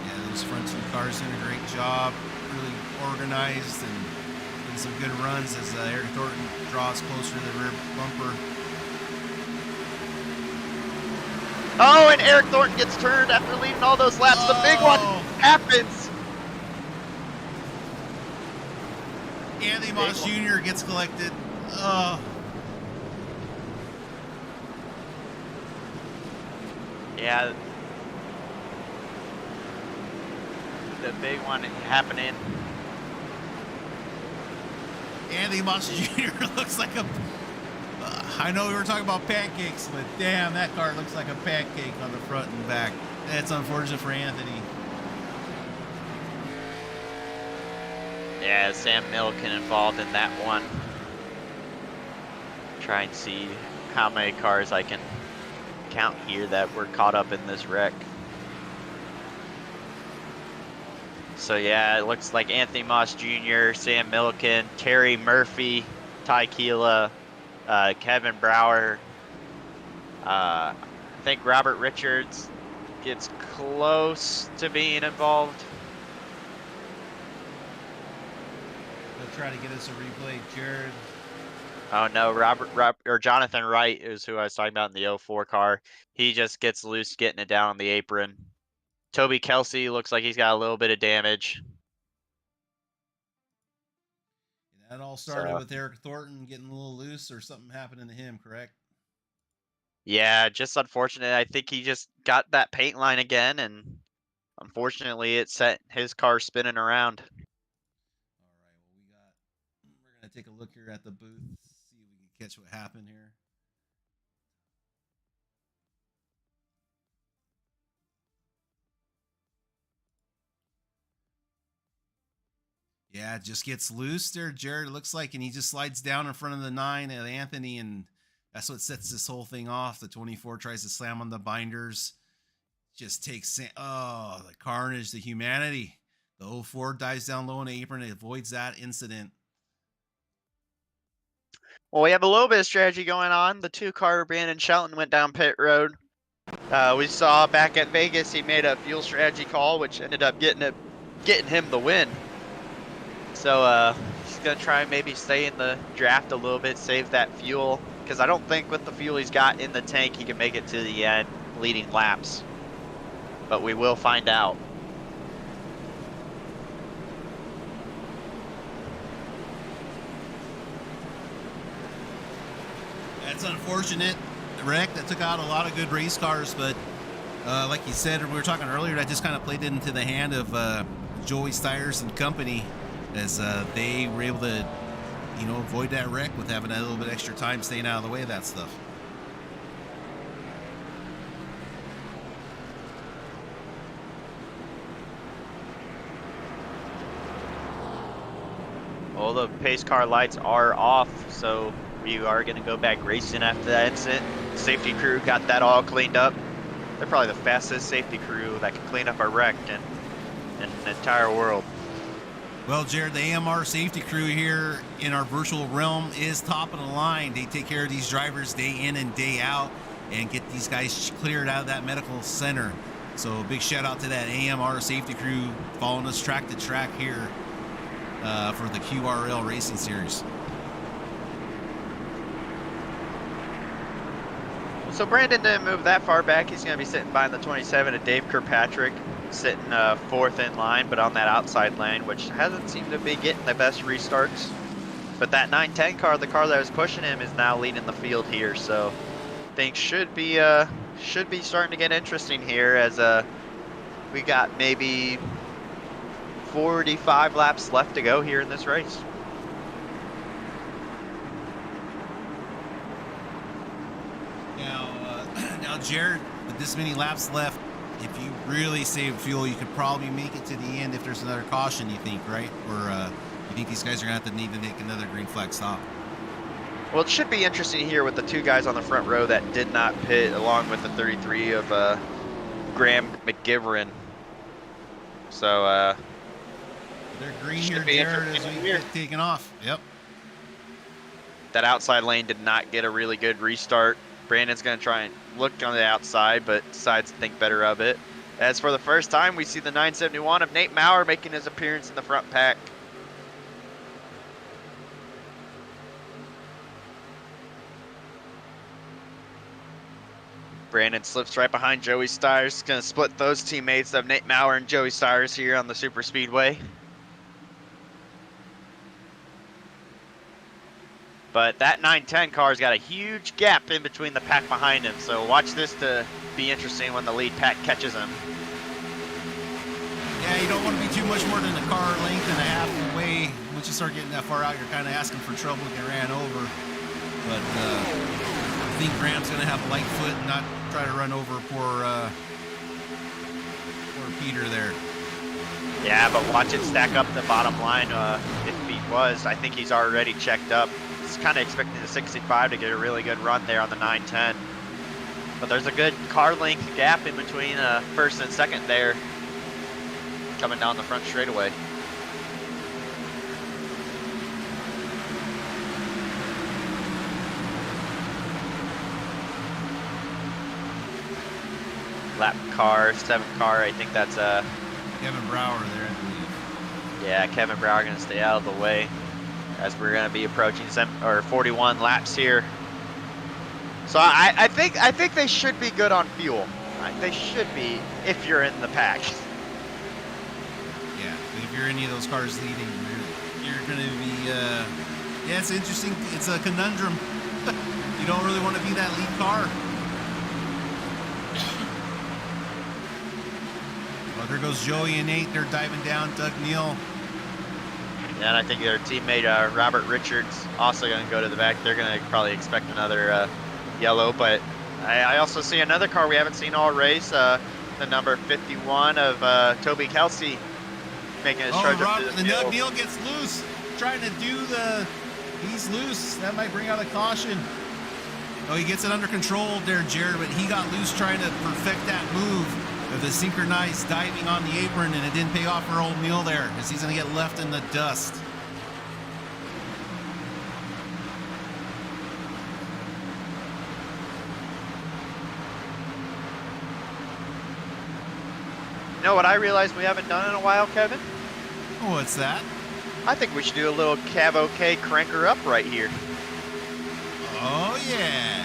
Yeah, those front two cars doing a great job. Really organized and doing some good runs as Eric Thornton draws closer to the rear bumper. Oh, and Eric Thornton gets turned after leaving all those laps. The big one happens. Anthony Moss Jr. gets collected. Oh. Yeah. The big one happening. Anthony Moss Jr. looks like a... I know we were talking about pancakes, but damn, that car looks like a pancake on the front and back. That's unfortunate for Anthony. Yeah, Sam Milliken involved in that one. Try and see how many cars I can count here that were caught up in this wreck. So yeah, it looks like Anthony Moss Jr., Sam Milliken, Terry Murphy, Ty Keela, Kevin Brower. I think Robert Richards gets close to being involved. They'll try to get us a replay, Jared. Oh no, Jonathan Wright is who I was talking about in the 04 car. He just gets loose getting it down on the apron. Toby Kelsey looks like he's got a little bit of damage. That all started with Eric Thornton getting a little loose or something happening to him, correct? Yeah, just unfortunate. I think he just got that paint line again, and unfortunately it set his car spinning around. All right, well, we're going to take a look here at the booth, see if we can catch what happened here. Yeah, it just gets loose there, Jared. It looks like, and he just slides down in front of the 9 at Anthony, and that's what sets this whole thing off. The 24 tries to slam on the binders, just takes, oh, the carnage, the humanity. The 04 dives down low on the apron, and avoids that incident. Well, we have a little bit of strategy going on. The 2-car Brandon Shelton went down pit road. We saw back at Vegas, he made a fuel strategy call, which ended up getting it getting him the win. So he's gonna try and maybe stay in the draft a little bit, save that fuel, because I don't think with the fuel he's got in the tank he can make it to the end leading laps. But we will find out. That's unfortunate, Rick. That took out a lot of good race cars, but like you said, we were talking earlier, that just kind of played into the hand of Joey Stires and company, as they were able to, you know, avoid that wreck with having a little bit extra time staying out of the way of that stuff. All the pace car lights are off, so we are going to go back racing after that incident. Safety crew got that all cleaned up. They're probably the fastest safety crew that can clean up a wreck in the entire world. Well, Jared, the AMR safety crew here in our virtual realm is top of the line. They take care of these drivers day in and day out and get these guys cleared out of that medical center. So big shout out to that AMR safety crew following us track to track here for the QRL Racing Series. So Brandon didn't move that far back. He's going to be sitting behind the 27 of Dave Kirkpatrick, sitting fourth in line, but on that outside lane, which hasn't seemed to be getting the best restarts. But that 910 car, the car that was pushing him, is now leading the field here. So things should be starting to get interesting here, as we got maybe 45 laps left to go here in this race. Now, Jared, with this many laps left, if you really save fuel, you could probably make it to the end if there's another caution, you think, right? Or you think these guys are going to have to need to make another green flag stop? Well, it should be interesting here with the two guys on the front row that did not pit, along with the 33 of Graham McGivern. So they're green here, Jared, as we get taken off. Yep. That outside lane did not get a really good restart. Brandon's going to try and look on the outside, but decides to think better of it. As for the first time, we see the 971 of Nate Maurer making his appearance in the front pack. Brandon slips right behind Joey Stires. Going to split those teammates of Nate Maurer and Joey Stires here on the Super Speedway. But that 910 car's got a huge gap in between the pack behind him, so watch this to be interesting when the lead pack catches him. Yeah, you don't want to be too much more than a car length and a half away. Once you start getting that far out, you're kind of asking for trouble and get ran over. But I think Graham's going to have a light foot and not try to run over poor Peter there. Yeah, but watch it stack up the bottom line. If he was, I think he's already checked up. Kind of expecting the 65 to get a really good run there on the 910, but there's a good car length gap in between first and second there, coming down the front straightaway. Lap car, 7th car, I think that's Kevin Brower there, I believe. Yeah, Kevin Brower gonna stay out of the way, as we're going to be approaching 41 laps here. So I think they should be good on fuel. They should be if you're in the pack. Yeah, if you're any of those cars leading, you're going to be. Yeah, it's interesting. It's a conundrum. You don't really want to be that lead car. Well, there goes Joey and Nate. They're diving down. Doug Neal. And I think their teammate Robert Richards also going to go to the back. They're going to probably expect another yellow, but I also see another car we haven't seen all race, the number 51 of Toby Kelsey making his charge up to the field. Doug Neal gets loose, trying to do he's loose. That might bring out a caution. Oh, he gets it under control there, Jared, but he got loose trying to perfect that move of the synchronized diving on the apron, and it didn't pay off for old Neal there, as he's going to get left in the dust. You know what I realized we haven't done in a while, Kevin? What's that? I think we should do a little CAVOK cranker up right here. Oh, yeah.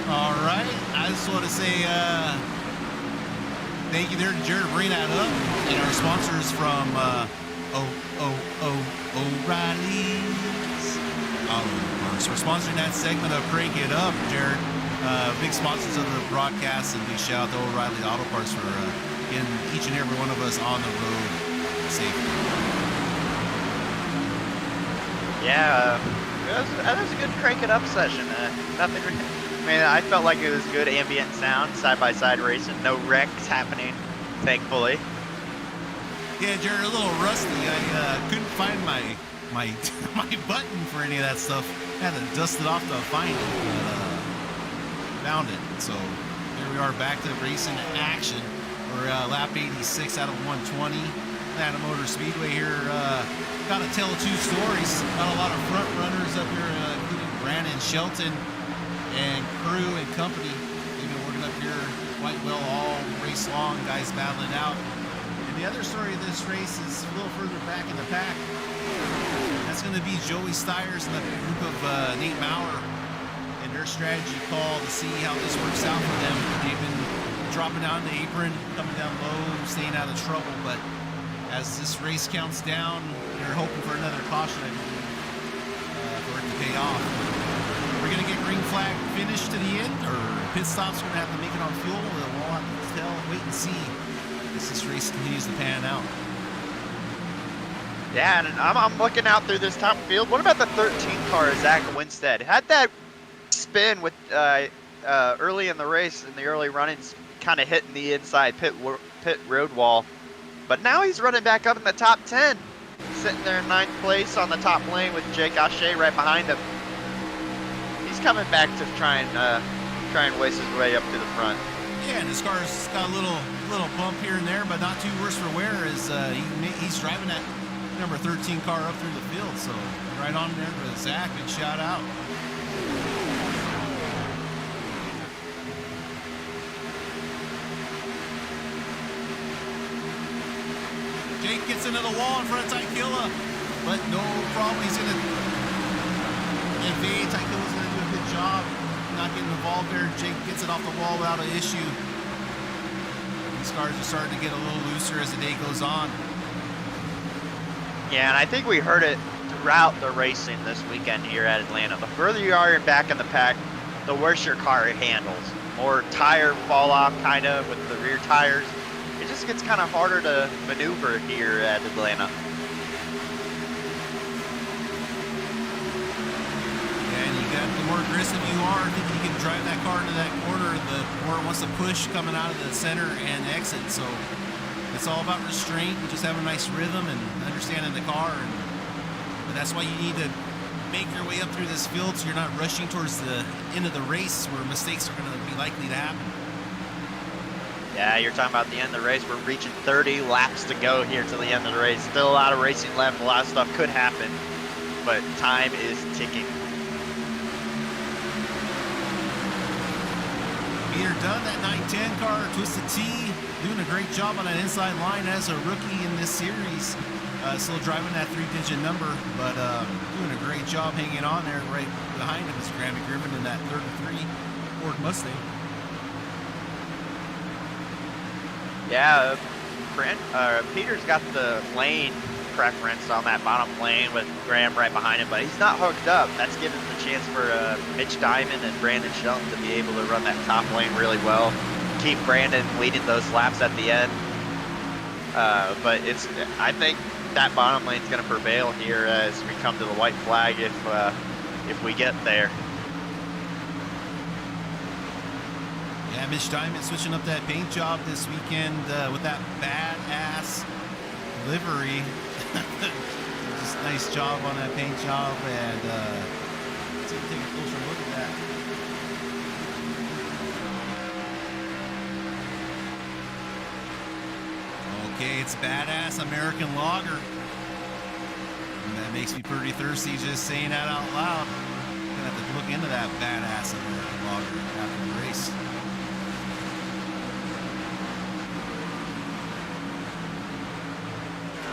All right. I just want to say thank you there to Jared for bringing that up. And our sponsors from O'Reilly's Auto Parts for sponsoring that segment of Crank It Up, Jared. Big sponsors of the broadcast, and big shout out to O'Reilly Auto Parts for getting each and every one of us on the road safely. Yeah, that was a good crank it up session. Nothing. I mean, I felt like it was good ambient sound, side-by-side racing, no wrecks happening, thankfully. Yeah, Jared, a little rusty. I couldn't find my my button for any of that stuff. I had to dust it off to find it, but found it. So here we are, back to racing action. We're lap 86 out of 120. Atlanta Motor Speedway here. Got to tell two stories. Got a lot of front runners up here, including Brandon Shelton and crew and company. They've been working up here quite well all race long, guys battling out. And the other story of this race is a little further back in the pack. That's going to be Joey Stiers and the group of Nate Maurer and their strategy call to see how this works out for them. They've been dropping down the apron, coming down low, staying out of trouble, but as this race counts down, they're hoping for another caution, I believe, for it to pay off. We're going to get green flag finish to the end, or pit stops going to have to make it on fuel. We'll have to wait and see as this race continues to pan out. Yeah, and I'm looking out through this top field. What about the 13 car, Zach Winstead? Had that spin with early in the race, in the early runnings, kind of hitting the inside pit road wall. But now he's running back up in the top 10, sitting there in 9th place on the top lane with Jake Ashe right behind him. He's coming back to try and waste his way up to the front. Yeah, and his car's got a little bump here and there, but not too worse for wear as he's driving that number 13 car up through the field. So right on there with Zach, and shout out. Jake gets into the wall in front of Tykilla, but no problem. He's going to evade. Tykilla's going to do a good job not getting involved there. Jake gets it off the wall without an issue. These cars are starting to get a little looser as the day goes on. Yeah, and I think we heard it throughout the racing this weekend here at Atlanta. The further you are back in the pack, the worse your car handles. More tire fall off kind of with the rear tires. It just gets kind of harder to maneuver here at Atlanta. And you got, the more aggressive you are, I think you can drive that car into that corner, the more it wants to push coming out of the center and exit. So it's all about restraint and just having a nice rhythm and understanding the car. But that's why you need to make your way up through this field so you're not rushing towards the end of the race where mistakes are going to be likely to happen. Yeah, you're talking about the end of the race. We're reaching 30 laps to go here to the end of the race. Still a lot of racing left. A lot of stuff could happen, but time is ticking. Dunn, that 910 car, Twisted T, doing a great job on that inside line as a rookie in this series. Still driving that 3-digit number, but doing a great job hanging on there. Right behind him is Graham McGriven in that 33 Ford Mustang. Yeah, Peter's got the lane preference on that bottom lane with Graham right behind him, but he's not hooked up. That's given the chance for Mitch Diamond and Brandon Shelton to be able to run that top lane really well. Keep Brandon leading those laps at the end. But I think that bottom lane is going to prevail here as we come to the white flag if we get there. Yeah, Mitch Diamond switching up that paint job this weekend with that badass livery. Just nice job on that paint job, and let's take a closer look at that. Okay, it's badass American lager. And that makes me pretty thirsty just saying that out loud. I'm gonna have to look into that badass American lager after the race.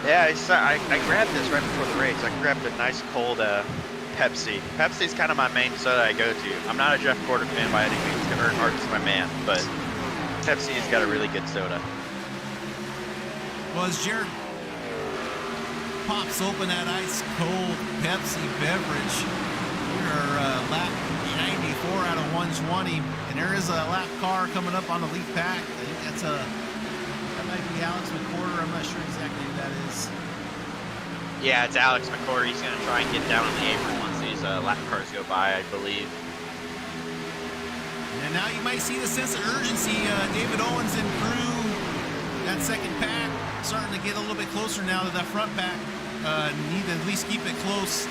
Yeah, I grabbed this right before the race. I grabbed a nice cold Pepsi. Pepsi's kind of my main soda I go to. I'm not a Jeff Porter fan by any means. Earnhardt's my man, but Pepsi's got a really good soda. Well, as Jared pops open that ice cold Pepsi beverage, we are lap 94 out of 120, and there is a lap car coming up on the lead pack. I think that might be Alex McCorder. I'm not sure exactly who that is. Yeah, it's Alex McCorder. He's going to try and get down on the apron once these lap cars go by, I believe. And now you might see the sense of urgency. David Owens and crew, that second pack, starting to get a little bit closer now to that front pack. Need to at least keep it close.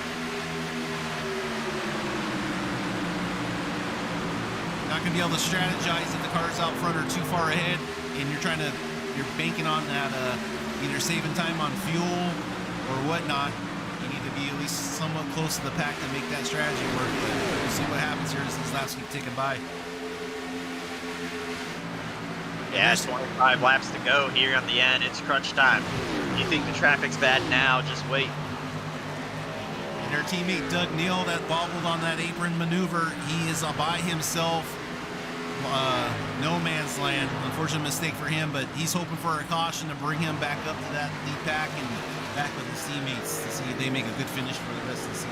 Not going to be able to strategize if the cars out front are too far ahead and you're banking on that either saving time on fuel or whatnot. You need to be at least somewhat close to the pack to make that strategy work. But we'll see what happens here as these laps keep ticking by. Yeah, 25 laps to go here on the end. It's crunch time. You think the traffic's bad now, just wait. And their teammate Doug Neal that bobbled on that apron maneuver, he is by himself. No man's land. Unfortunate mistake for him, but he's hoping for a caution to bring him back up to that lead pack and back with his teammates to see if they make a good finish for the rest of the season.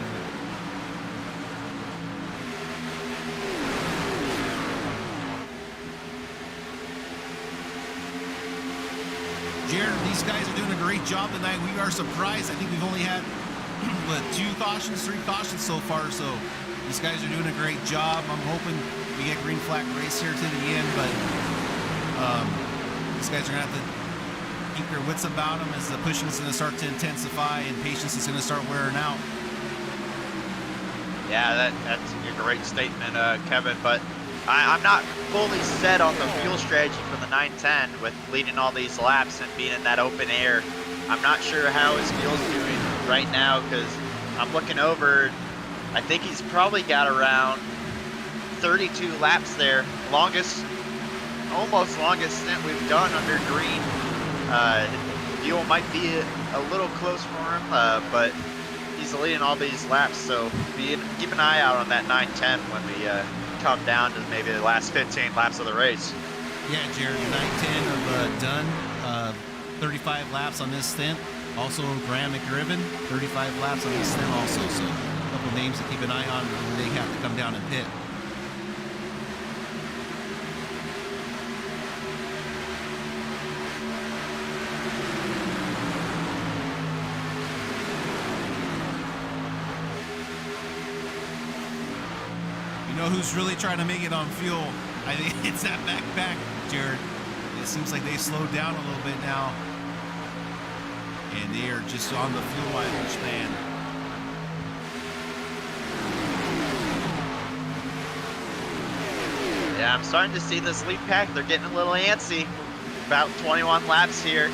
Jared, these guys are doing a great job tonight. We are surprised. I think we've only had 3 cautions so far, so these guys are doing a great job. I'm hoping we get green flag race here to the end, but these guys are going to have to keep their wits about them as the pushing is going to start to intensify and patience is going to start wearing out. Yeah, that's a great statement, Kevin, but I'm not fully set on the fuel strategy for the 910 with leading all these laps and being in that open air. I'm not sure how his fuel's doing right now because I'm looking over. I think he's probably got around 32 laps there. Almost longest stint we've done under green. Fuel might be a little close for him, but he's leading all these laps, so keep an eye out on that 910 when we come down to maybe the last 15 laps of the race. Yeah, Jared, 910 of Dunn, 35 laps on this stint. Also, Graham McGriven, 35 laps on this stint also. So, a couple names to keep an eye on when they have to come down and pit. You know who's really trying to make it on fuel? I think it's that backpack, Jared. It seems like they slowed down a little bit now. And they are just on the fuel mileage, man. Yeah, I'm starting to see this lead pack. They're getting a little antsy. About 21 laps here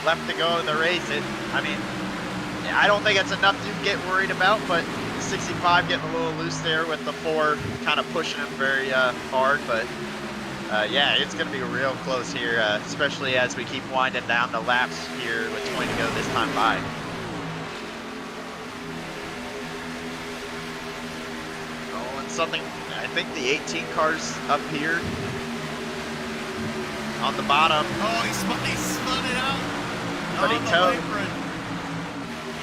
left to go in the race. I don't think it's enough to get worried about, but 65 getting a little loose there with the 4 kind of pushing him very hard. But Yeah, it's going to be real close here, especially as we keep winding down the laps here with 20 to go this time by. Oh, and something, I think the 18 car's up here on the bottom. Oh, he spun it out. But he on the towed. apron.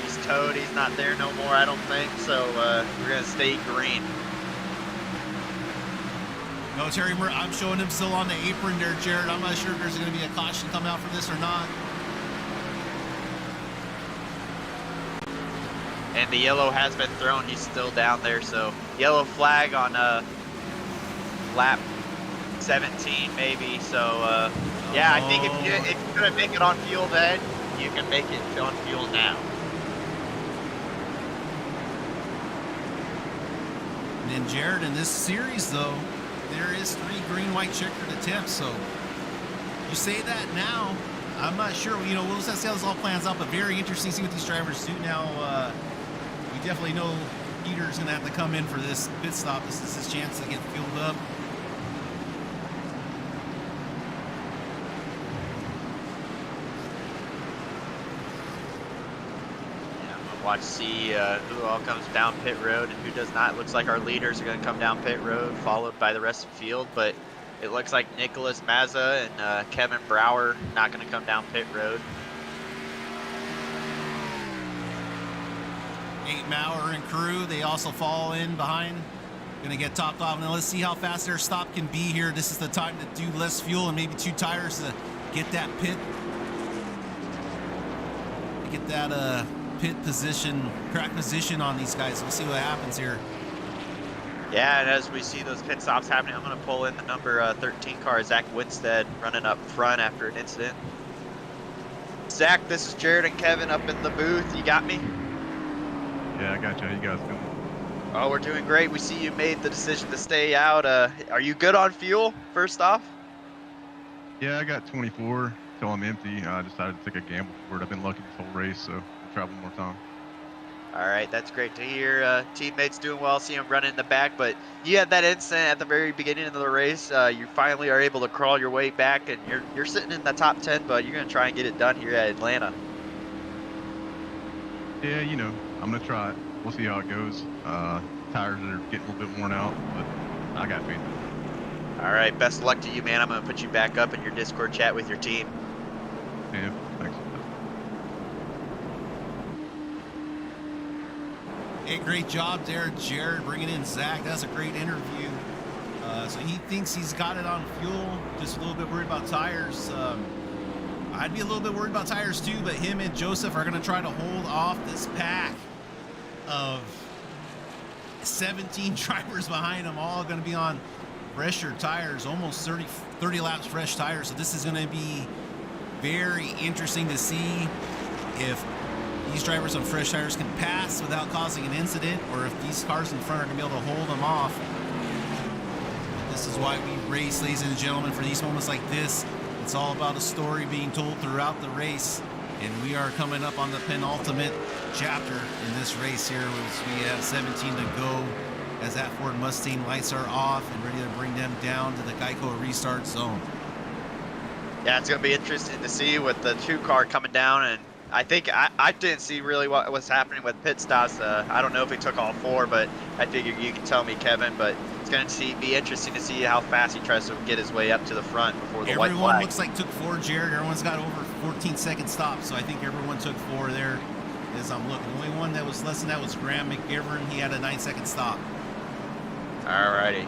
He's towed. He's not there no more, I don't think. So we're going to stay green. No, Terry, I'm showing him still on the apron there, Jared. I'm not sure if there's going to be a caution come out for this or not. And the yellow has been thrown. He's still down there. So yellow flag on lap 17 maybe. So yeah, I think if you're going to make it on fuel then, you can make it on fuel now. And then Jared, in this series though, there is 3 green-white checkered attempts. So you say that now, I'm not sure. You know, we'll just have to see how this all plans out. But very interesting to see what these drivers do now. We definitely know Peter's going to have to come in for this pit stop. This is his chance to get fueled up. Watch, see who all comes down pit road and who does not. Looks like our leaders are going to come down pit road, followed by the rest of the field. But it looks like Nicholas Mazza and Kevin Brower not going to come down pit road. 8 Maurer and crew, they also fall in behind. Going to get topped off. Now let's see how fast their stop can be here. This is the time to do less fuel and maybe 2 tires to get that pit. Get that pit position, track position on these guys. We'll see what happens here. Yeah, and as we see those pit stops happening, I'm going to pull in the number 13 car, Zach Winstead, running up front after an incident. Zach, this is Jared and Kevin up in the booth. You got me? Yeah, I got you. How you guys doing? Oh, we're doing great. We see you made the decision to stay out. Are you good on fuel, first off? Yeah, I got 24 till I'm empty. I decided to take a gamble for it. I've been lucky this whole race, so I'll travel more time. All right, that's great to hear. Teammates doing well. See him running in the back, but you had that incident at the very beginning of the race. You finally are able to crawl your way back, and you're sitting in the top 10, but you're going to try and get it done here at Atlanta. Yeah, you know, I'm going to try it. We'll see how it goes. Tires are getting a little bit worn out, but I got faith. All right, best of luck to you, man. I'm going to put you back up in your Discord chat with your team. Yeah, thanks. Hey, great job there, Jared, bringing in Zach. That's a great interview. So he thinks he's got it on fuel, just a little bit worried about tires. I'd be a little bit worried about tires too, but him and Joseph are going to try to hold off this pack of 17 drivers behind them, all going to be on fresher tires, almost 30 laps fresh tires. So this is going to be very interesting to see if these drivers on fresh tires can pass without causing an incident, or if these cars in front are going to be able to hold them off. This is why we race, ladies and gentlemen, for these moments like this. It's all about a story being told throughout the race, and we are coming up on the penultimate chapter in this race here. We have 17 to go as that Ford Mustang lights are off and ready to bring them down to the Geico restart zone. Yeah, it's going to be interesting to see with the 2 car coming down, and I think I didn't see really what was happening with pit stops. I don't know if he took all 4, but I figured you can tell me, Kevin. But it's going to be interesting to see how fast he tries to get his way up to the front before the white flag. Everyone looks like took 4, Jared. Everyone's got over 14-second stops, so I think everyone took 4 there as I'm looking. The only one that was less than that was Graham McGivern. He had a 9-second stop. All righty.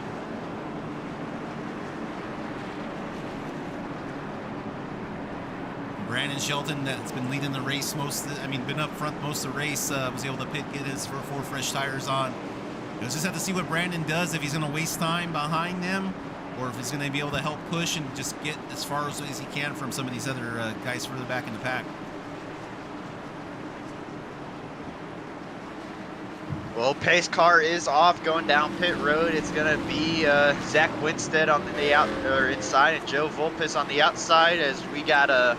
Brandon Shelton, that's been leading the race been up front most of the race, was able to get his 4 fresh tires on. We'll just have to see what Brandon does, if he's going to waste time behind them, or if he's going to be able to help push and just get as far as he can from some of these other guys further back in the pack. Well, pace car is off going down pit road. It's going to be Zach Winstead on the inside and Joe Volpis on the outside, as we got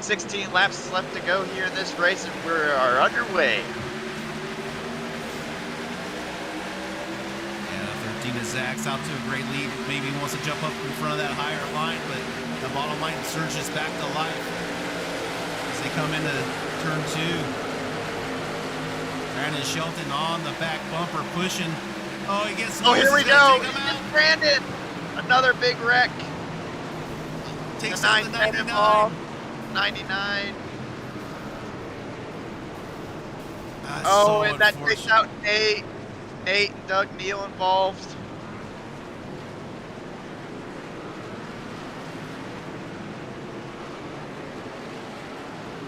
16 laps left to go here in this race, and we are underway. Yeah, Martinez Zach's out to a great lead. Maybe he wants to jump up in front of that higher line, but the bottom line surges back to life as they come into turn 2. Brandon Shelton on the back bumper pushing. Oh, he gets. Oh, here we He's gonna go. take him out. Brandon, another big wreck. Takes The out the 99 99. involved. 99. That's Oh, so and that takes unfortunate. out Nate. Nate and Doug Neal involved.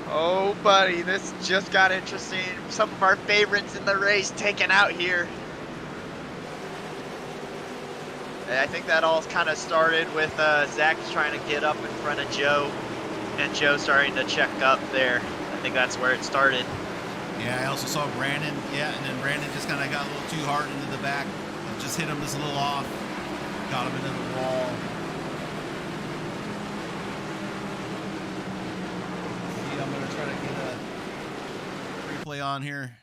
Oh, buddy, this just got interesting. Some of our favorites in the race taken out here. And I think that all kind of started with Zach trying to get up in front of Joe, and Joe starting to check up there. I think that's where it started. Yeah, I also saw Brandon. Yeah, and then Brandon just kind of got a little too hard into the back. Just hit him just a little off. Got him into the wall. See, I'm going to try to get a replay on here.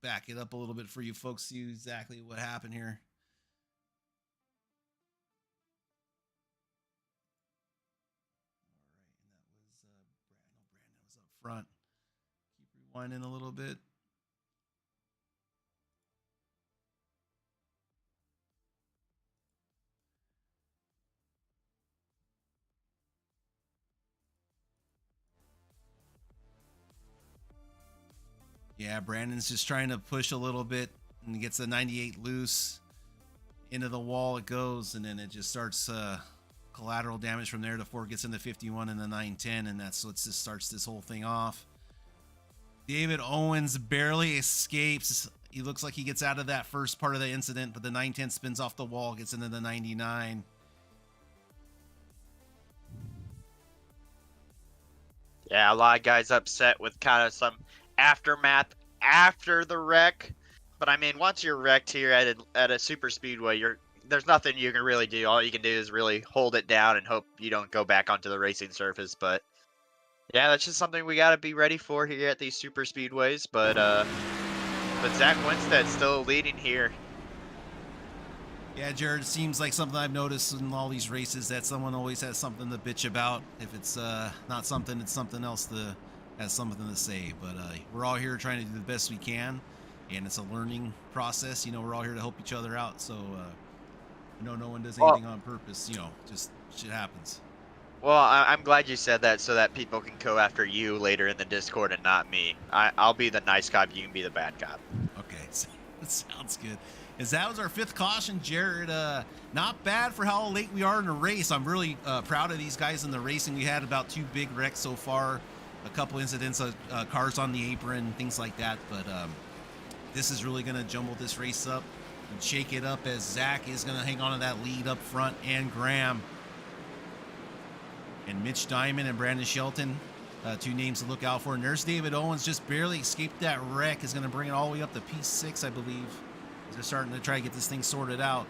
Back it up a little bit for you folks, see exactly what happened here. Brandon was up front. Keep rewinding a little bit. Yeah, Brandon's just trying to push a little bit and gets the 98 loose. Into the wall it goes, and then it just starts collateral damage from there. The 4 gets into 51 and the 910, and that's what just starts this whole thing off. David Owens barely escapes. He looks like he gets out of that first part of the incident, but the 910 spins off the wall, gets into the 99. Yeah, a lot of guys upset with kind of some aftermath after the wreck. But I mean, once you're wrecked here at a super speedway, there's nothing you can really do. All you can do is really hold it down and hope you don't go back onto the racing surface. But yeah, that's just something we got to be ready for here at these super speedways. But Zach Winstead's still leading here. Yeah, Jared, it seems like something I've noticed in all these races that someone always has something to bitch about. If it's not something, it's something else that has something to say. But we're all here trying to do the best we can, and it's a learning process. You know, we're all here to help each other out. So, no one does anything on purpose. You know, just shit happens. Well, I'm glad you said that so that people can go after you later in the Discord and not me. I'll be the nice cop. You can be the bad cop. Okay, that sounds good. As that was our 5th caution, Jared. Not bad for how late we are in the race. I'm really proud of these guys in the racing. We had about 2 big wrecks so far, a couple incidents of cars on the apron, things like that. But this is really going to jumble this race up and shake it up, as Zach is going to hang on to that lead up front, and Graham. And Mitch Diamond and Brandon Shelton, 2 names to look out for. And there's David Owens, just barely escaped that wreck, is going to bring it all the way up to P6, I believe. They're starting to try to get this thing sorted out.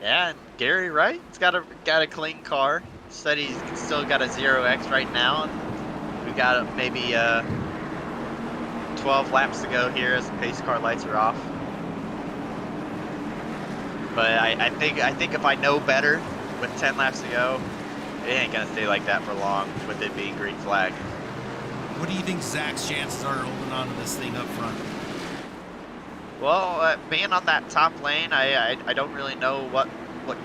Yeah, and Gary Wright, he's got a clean car. Said he's still got a 0x right now. And we got maybe 12 laps to go here as the pace car lights are off. But I think if I know better, with 10 laps to go, it ain't gonna stay like that for long with it being green flag. What do you think Zach's chances are holding on to this thing up front? Well, being on that top lane, I don't really know what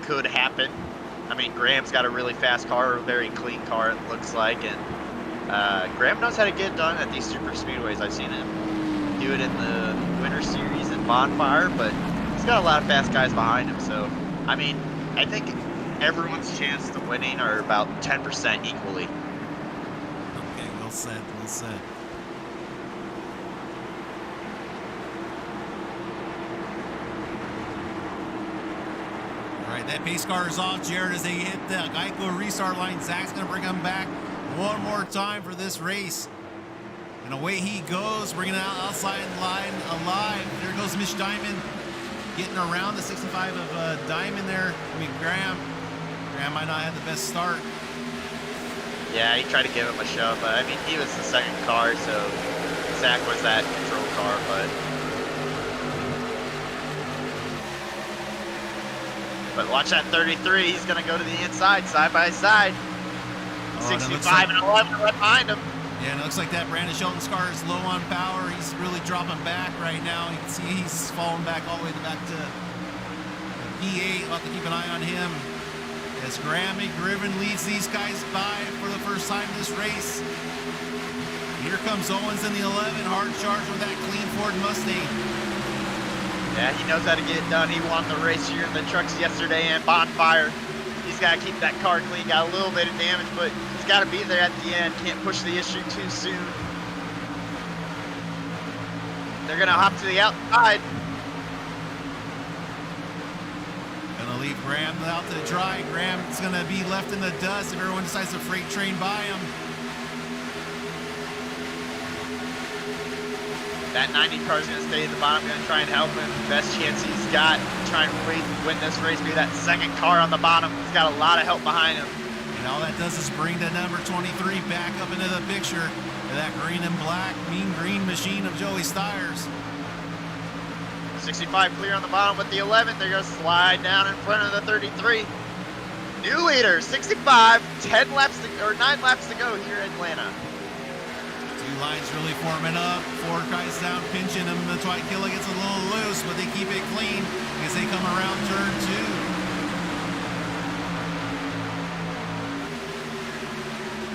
could happen. I mean, Graham's got a really fast car, a very clean car, it looks like, and Graham knows how to get it done at these super speedways. I've seen him do it in the Winter Series and Bonfire, but he's got a lot of fast guys behind him. So, I mean, I think everyone's chance to winning are about 10% equally. Okay, well said, well said. All right, that pace car is off, Jared, as they hit the Geico restart line. Zach's going to bring them back one more time for this race. And away he goes, bringing it out outside line alive. There goes Mitch Diamond, getting around the 65 of Diamond there. I mean, Graham might not have the best start. Yeah, he tried to give him a shove, but I mean, he was the second car, so Zach was that control car, but watch that 33. He's going to go to the inside, side by side. Oh, and it looks 65 like- and 11 right behind him. Yeah, and it looks like that Brandon Shelton's car is low on power. He's really dropping back right now. You can see he's falling back all the way back to P8. We'll have to keep an eye on him as Graham McGriven leads these guys by for the first time in this race. Here comes Owens in the 11, hard charge with that clean Ford Mustang. Yeah, he knows how to get it done. He won the race here in the trucks yesterday and Bonfire. He's got to keep that car clean. Got a little bit of damage, but he's got to be there at the end. Can't push the issue too soon. They're going to hop to the outside. Gonna leave Graham out to dry. Graham's gonna be left in the dust if everyone decides to freight train by him. That 90 car is going to stay at the bottom, going to try and help him. Best chance he's got to try and win this race. Be that second car on the bottom. He's got a lot of help behind him. And all that does is bring the number 23 back up into the picture. That green and black, mean green machine of Joey Stiers. 65 clear on the bottom with the 11. They're going to slide down in front of the 33. New leader, 65, 9 laps to go here in Atlanta. Two lines really forming up. Four guys down, pinching him. The Dwight Killer gets a little loose, but they keep it clean as they come around turn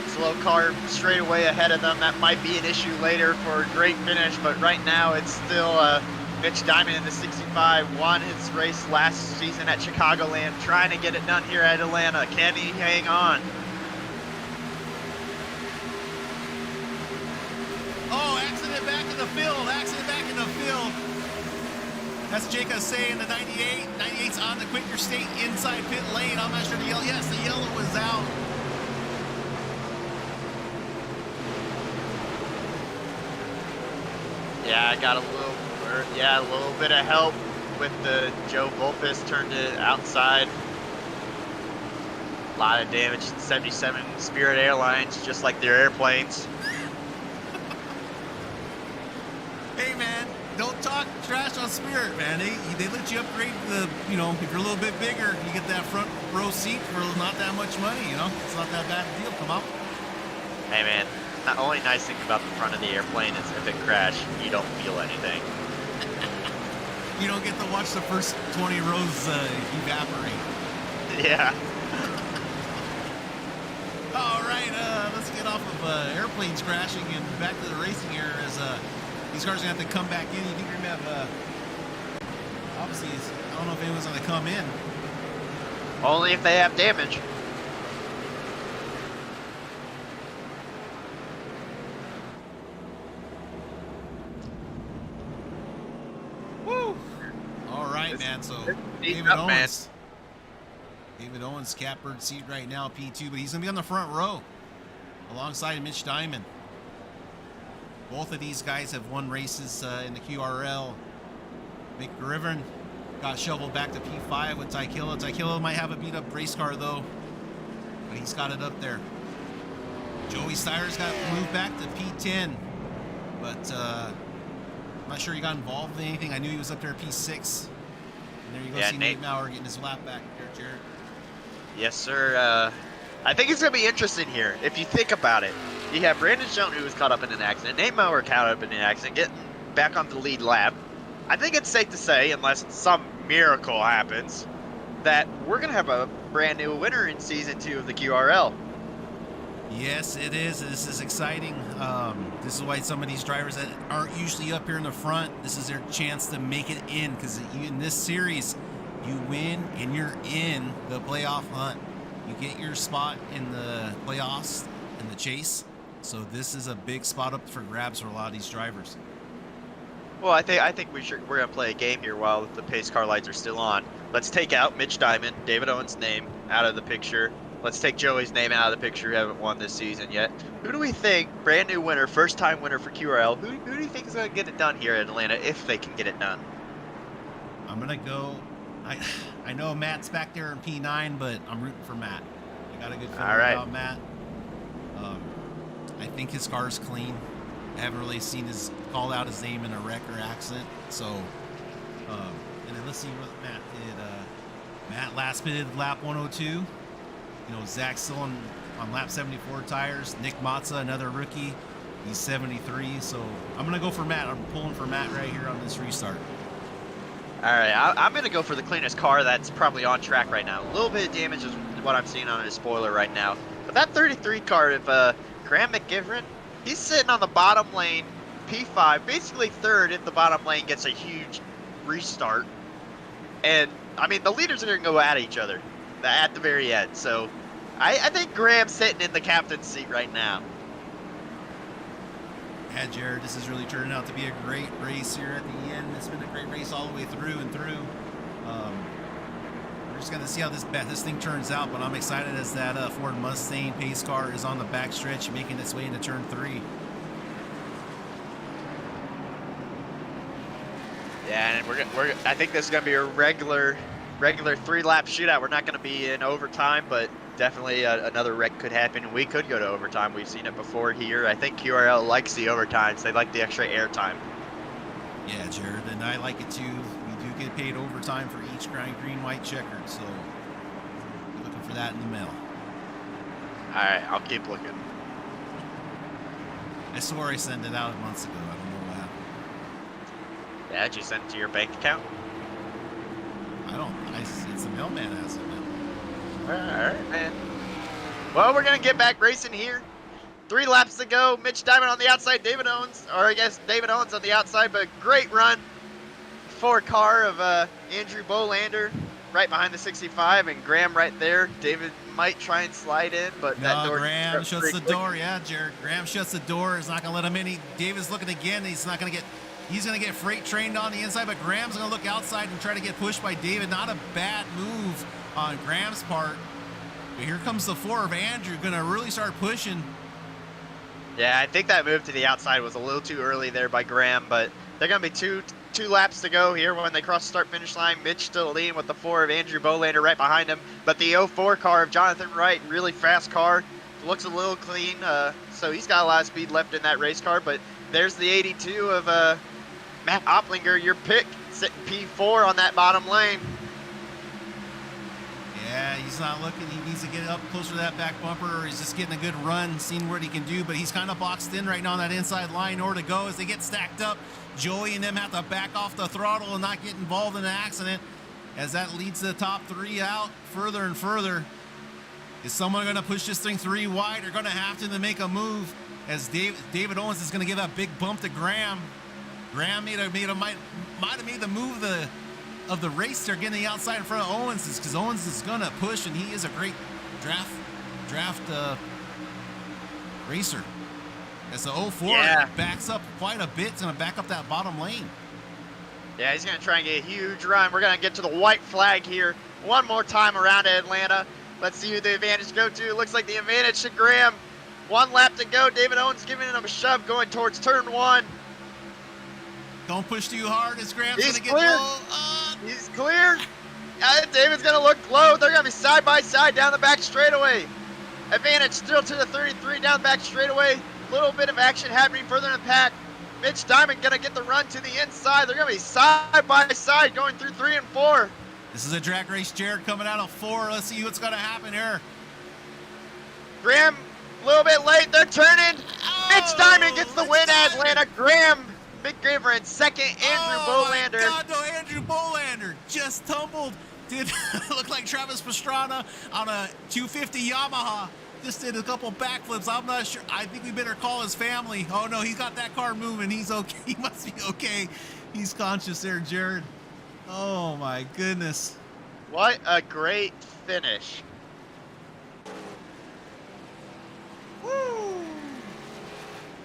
2. Slow car straight away ahead of them. That might be an issue later for a great finish, but right now it's still Mitch Diamond in the 65. Won his race last season at Chicagoland, trying to get it done here at Atlanta. Can he hang on? Oh, accident back in the field. Accident back in the field. That's Jacob saying the 98. 98's on the quicker state inside pit lane. I'm not sure the yellow. Yes, the yellow was out. Yeah, I got a little bit of help with the Joe Volpus turned it outside. A lot of damage. 77 Spirit Airlines, just like their airplanes. Hey man, don't talk trash on Spirit, man. They let you upgrade the, if you're a little bit bigger, you get that front row seat for not that much money, It's not that bad a deal. Come on. Hey man, the only nice thing about the front of the airplane is if it crashes, you don't feel anything. You don't get to watch the first 20 rows evaporate. Yeah. All right, let's get off of airplanes crashing and back to the racing here as these cars are going to have to come back in. You think you're going to have, obviously, I don't know if anyone's going to come in. Only if they have damage. Woo! All right, man. So David Owens catbird seat right now, P2, but he's going to be on the front row alongside Mitch Diamond. Both of these guys have won races in the QRL. McGriven got shoveled back to P5 with Tykilla. Tykilla might have a beat-up race car, though, but he's got it up there. Joey Stiers got moved back to P10, but I'm not sure he got involved in anything. I knew he was up there at P6. And there you go, Yeah, see Nate Maurer getting his lap back there, Jared. Yes, sir. I think it's going to be interesting here. If you think about it, you have Brandon Shelton, who was caught up in an accident. Nate Maurer caught up in an accident, getting back on the lead lap. I think it's safe to say, unless some miracle happens, that we're going to have a brand new winner in Season 2 of the QRL. Yes, it is. This is exciting. This is why some of these drivers that aren't usually up here in the front, this is their chance to make it in, because in this series, you win and you're in the playoff hunt. You get your spot in the playoffs and the chase. So this is a big spot up for grabs for a lot of these drivers. Well, I think we're going to play a game here while the pace car lights are still on. Let's take out Mitch Diamond, David Owens' name out of the picture. Let's take Joey's name out of the picture. We haven't won this season yet. Who do we think, brand new winner, first time winner for QRL, who do you think is going to get it done here in Atlanta, if they can get it done? I'm going to go, I know Matt's back there in P9, but I'm rooting for Matt. I got a good feeling about Matt. I think his car's clean. I haven't really seen his called out his name in a wreck or accident. So, and then let's see what Matt did. Matt last pitted lap 102. You know, Zach's still on lap 74 tires. Nick Matza, another rookie, he's 73. So I'm gonna go for Matt. I'm pulling for Matt right here on this restart. All right, I'm going to go for the cleanest car that's probably on track right now. A little bit of damage is what I'm seeing on his spoiler right now. But that 33 car, if Graham McGivern, he's sitting on the bottom lane, P5, basically third if the bottom lane gets a huge restart. And, I mean, the leaders are going to go at each other at the very end. So, I think Graham's sitting in the captain's seat right now. Yeah, Jared, this is really turning out to be a great race here at the end. It's been a great race all the way through and through. We're just going to see how this thing turns out, but I'm excited as that Ford Mustang pace car is on the backstretch making its way into turn 3. Yeah, and I think this is going to be a regular 3-lap shootout. We're not going to be in overtime, but definitely another wreck could happen, and we could go to overtime. We've seen it before here. I think QRL likes the overtimes. They like the extra air time. Yeah, Jared, and I like it too. We do get paid overtime for each green, white checkered, so be looking for that in the mail. All right, I'll keep looking. I swore I sent it out months ago. I don't know what happened. Yeah, did you send it to your bank account? It's the mailman has it now. All right, man. Well, we're going to get back racing here. 3 laps to go. Mitch Diamond on the outside. David Owens on the outside, but great run. 4 car of Andrew Bolander right behind the 65, and Graham right there. David might try and slide in, but that door Graham shuts the quick. door. Yeah, Jared. Graham shuts the door. He's not going to let him in. David's looking again. He's going to get freight trained on the inside, but Graham's going to look outside and try to get pushed by David. Not a bad move on Graham's part. But here comes the 4 of Andrew, going to really start pushing. Yeah, I think that move to the outside was a little too early there by Graham, but they're going to be two laps to go here when they cross the start-finish line. Mitch still leading with the 4 of Andrew Bolander right behind him, but the 04 car of Jonathan Wright, really fast car, looks a little clean, so he's got a lot of speed left in that race car, but there's the 82 of Matt Opplinger, your pick, sitting P4 on that bottom lane. Yeah, he's not looking. He needs to get up closer to that back bumper, or he's just getting a good run, seeing what he can do. But he's kind of boxed in right now on that inside line. Nowhere to go as they get stacked up. Joey and them have to back off the throttle and not get involved in an accident, as that leads the top 3 out further and further. Is someone going to push this thing 3 wide? They're going to have to make a move, as David Owens is going to give that big bump to Graham. Graham might have made the move of the race there, getting the outside in front of Owens, because Owens is going to push, and he is a great draft racer. As the 04 backs up quite a bit, it's going to back up that bottom lane. Yeah, he's going to try and get a huge run. We're going to get to the white flag here one more time around Atlanta. Let's see who the advantage go to. It looks like the advantage to Graham. 1 lap to go. David Owens giving him a shove going towards turn 1. Don't push too hard as Graham's going to get clear. low. He's clear. David's going to look low. They're going to be side by side down the back straightaway. Advantage still to the 33 down the back straightaway. Little bit of action happening further in the pack. Mitch Diamond going to get the run to the inside. They're going to be side by side going through 3 and 4. This is a drag race, Jared, coming out of 4. Let's see what's going to happen here. Graham, a little bit late. They're turning. Mitch Diamond gets the win at Atlanta. Graham McGivern, second. Andrew Bolander. Oh, my God, no, Andrew Bolander just tumbled. Did look like Travis Pastrana on a 250 Yamaha. Just did a couple backflips. I'm not sure. I think we better call his family. Oh, no, he's got that car moving. He's okay. He must be okay. He's conscious there, Jared. Oh, my goodness. What a great finish. Woo!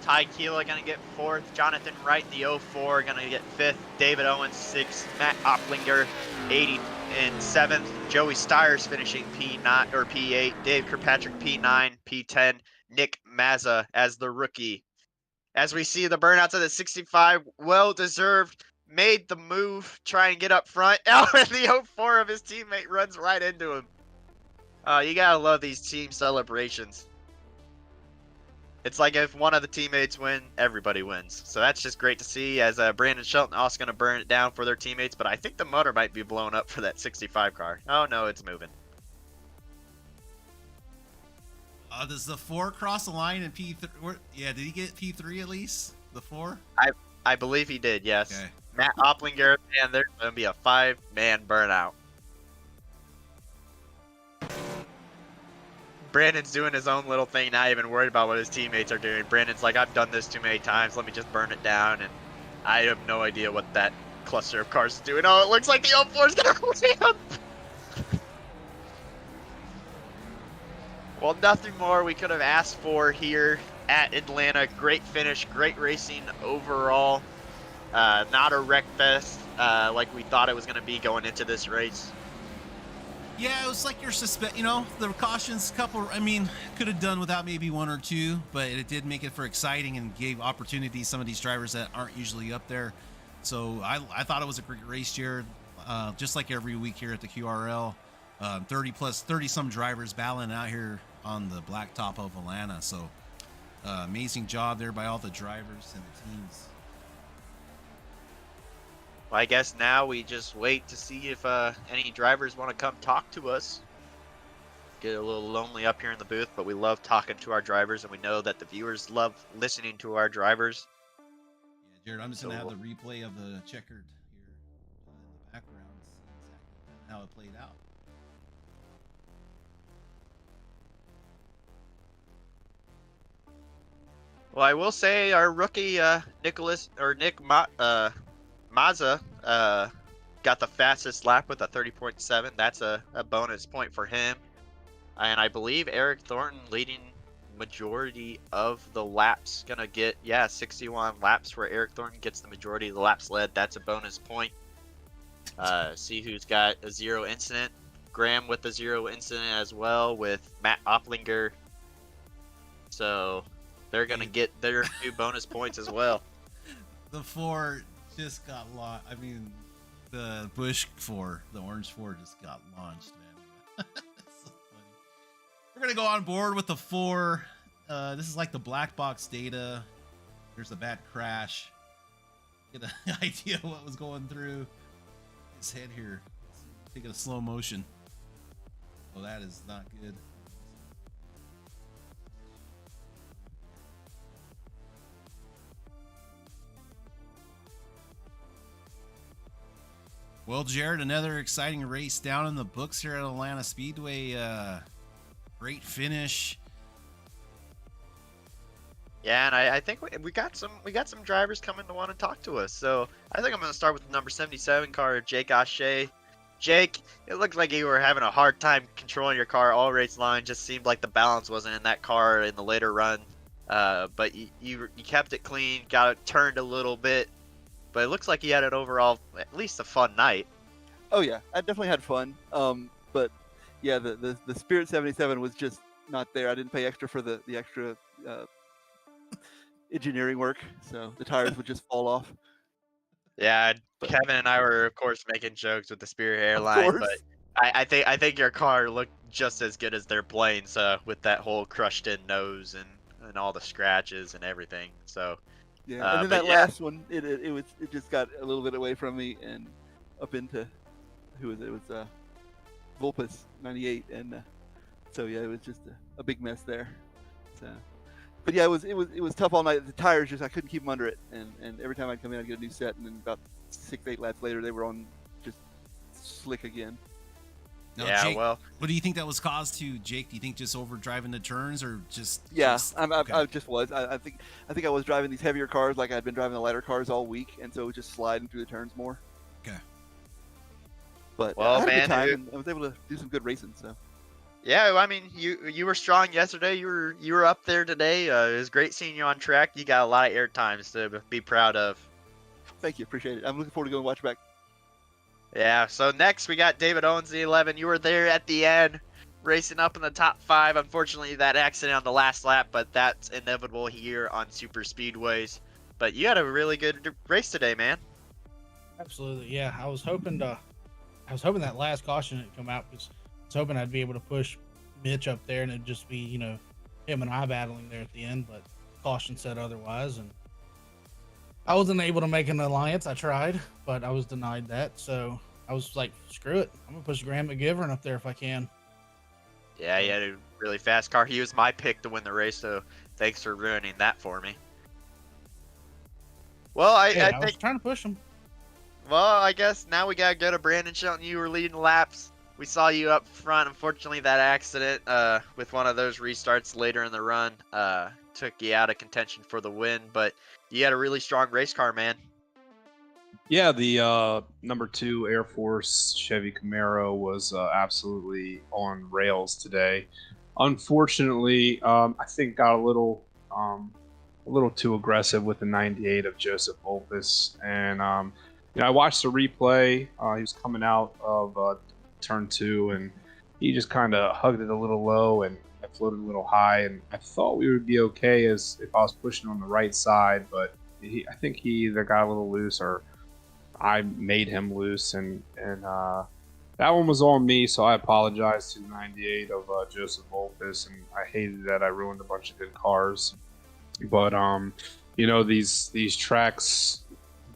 Ty Keela going to get 4th. Jonathan Wright, the 04, going to get 5th. David Owens, 6th. Matt Opplinger, 87th. Joey Stiers finishing P9 or P8. Dave Kirkpatrick, P9. P10. Nick Mazza as the rookie. As we see the burnouts of the 65, well deserved. Made the move, try and get up front. Oh, and the 04 of his teammate runs right into him. You gotta love these team celebrations. It's like if one of the teammates win, everybody wins. So that's just great to see. As Brandon Shelton also going to burn it down for their teammates, but I think the motor might be blown up for that 65 car. Oh no, it's moving. Does the 4 cross the line in P3? Yeah, did he get P3 at least? The 4? I believe he did, yes. Okay. Matt Opplinger, and there's going to be a 5-man burnout. Brandon's doing his own little thing, not even worried about what his teammates are doing. Brandon's like, I've done this too many times. Let me just burn it down. And I have no idea what that cluster of cars is doing. Oh, it looks like the 04 is going to win. Well, nothing more we could have asked for here at Atlanta. Great finish, great racing overall. Not a wreck fest like we thought it was going to be going into this race. Yeah, it was like your the cautions couple, could have done without maybe 1 or 2, but it did make it for exciting and gave opportunities some of these drivers that aren't usually up there. So I thought it was a great race, Jared. Just like every week here at the QRL, 30 some drivers battling out here on the blacktop of Atlanta. So amazing job there by all the drivers and the teams. Well, I guess now we just wait to see if any drivers want to come talk to us. Get a little lonely up here in the booth, but we love talking to our drivers, and we know that the viewers love listening to our drivers. Yeah, Jared, I'm just going to have the replay of the checkered here in the background, see exactly how it played out. Well, I will say our rookie Nick Mazza got the fastest lap with a 30.7. That's a bonus point for him. And I believe Eric Thornton leading majority of the laps. Gonna get, 61 laps where Eric Thornton gets the majority of the laps led. That's a bonus point. See who's got a 0 incident. Graham with a 0 incident as well with Matt Opplinger. So they're gonna get their 2 bonus points as well. The 4 just got launched. The Bush 4, the orange 4 just got launched, man. So funny. We're gonna go on board with the 4. This is like the black box data. There's a bad crash. Get an idea of what was going through his head here. Take it a slow motion. Well, that is not good. Well, Jared, another exciting race down in the books here at Atlanta Speedway. Great finish. Yeah, and I think we got some drivers coming to want to talk to us. So I think I'm going to start with the number 77 car, Jake O'Shea. Jake, it looked like you were having a hard time controlling your car all race long. Just seemed like the balance wasn't in that car in the later run. But you kept it clean, got it turned a little bit. But it looks like you had an overall, at least a fun night. Oh yeah, I definitely had fun. But yeah, the Spirit 77 was just not there. I didn't pay extra for the extra engineering work, so the tires would just fall off. Yeah, Kevin and I were of course making jokes with the Spirit airline, but I think your car looked just as good as their planes, with that whole crushed in nose and all the scratches and everything. So. Yeah, and then that last one, it just got a little bit away from me and up into who was it? It was Vulpes 98, and so yeah, it was just a big mess there. So, but yeah, it was tough all night. The tires I couldn't keep them under it, and every time I'd come in, I'd get a new set, and then about 6-8 laps later, they were on just slick again. Now, yeah, Jake, well, what do you think that was caused to, Jake? Do you think just overdriving the turns, or just? Yeah, okay. I just was. I think I was driving these heavier cars like I'd been driving the lighter cars all week, and so it was just sliding through the turns more. Okay. But well, I had a man, good time, and I was able to do some good racing. So. Yeah, I mean, you were strong yesterday. You were up there today. It was great seeing you on track. You got a lot of air times to be proud of. Thank you, appreciate it. I'm looking forward to going watch back. Yeah, so next we got David Owens, the 11. You were there at the end, racing up in the top 5. Unfortunately, that accident on the last lap, but that's inevitable here on super speedways. But you had a really good race today, man. Absolutely, yeah. I was hoping that last caution would come out, because I was hoping I'd be able to push Mitch up there, and it'd just be, him and I battling there at the end. But caution said otherwise, and I wasn't able to make an alliance. I tried, but I was denied that. So I was like, screw it. I'm gonna push Graham McGivern up there if I can. Yeah, he had a really fast car. He was my pick to win the race, so thanks for ruining that for me. Well, Hey, I I was think, trying to push him. well, I guess now we gotta go to Brandon Shelton. You were leading laps. We saw you up front. Unfortunately, that accident with one of those restarts later in the run took you out of contention for the win, but you had a really strong race car, man. Yeah, the number 2 Air Force Chevy Camaro was absolutely on rails today. Unfortunately, I think got a little too aggressive with the 98 of Joseph Volpus, and I watched the replay. He was coming out of turn 2, and he just kind of hugged it a little low, and I floated a little high, and I thought we would be okay as if I was pushing on the right side, but I think he either got a little loose or I made him loose, and that one was on me, so I apologize to the 98 of Joseph Volpus, and I hated that I ruined a bunch of good cars. But these tracks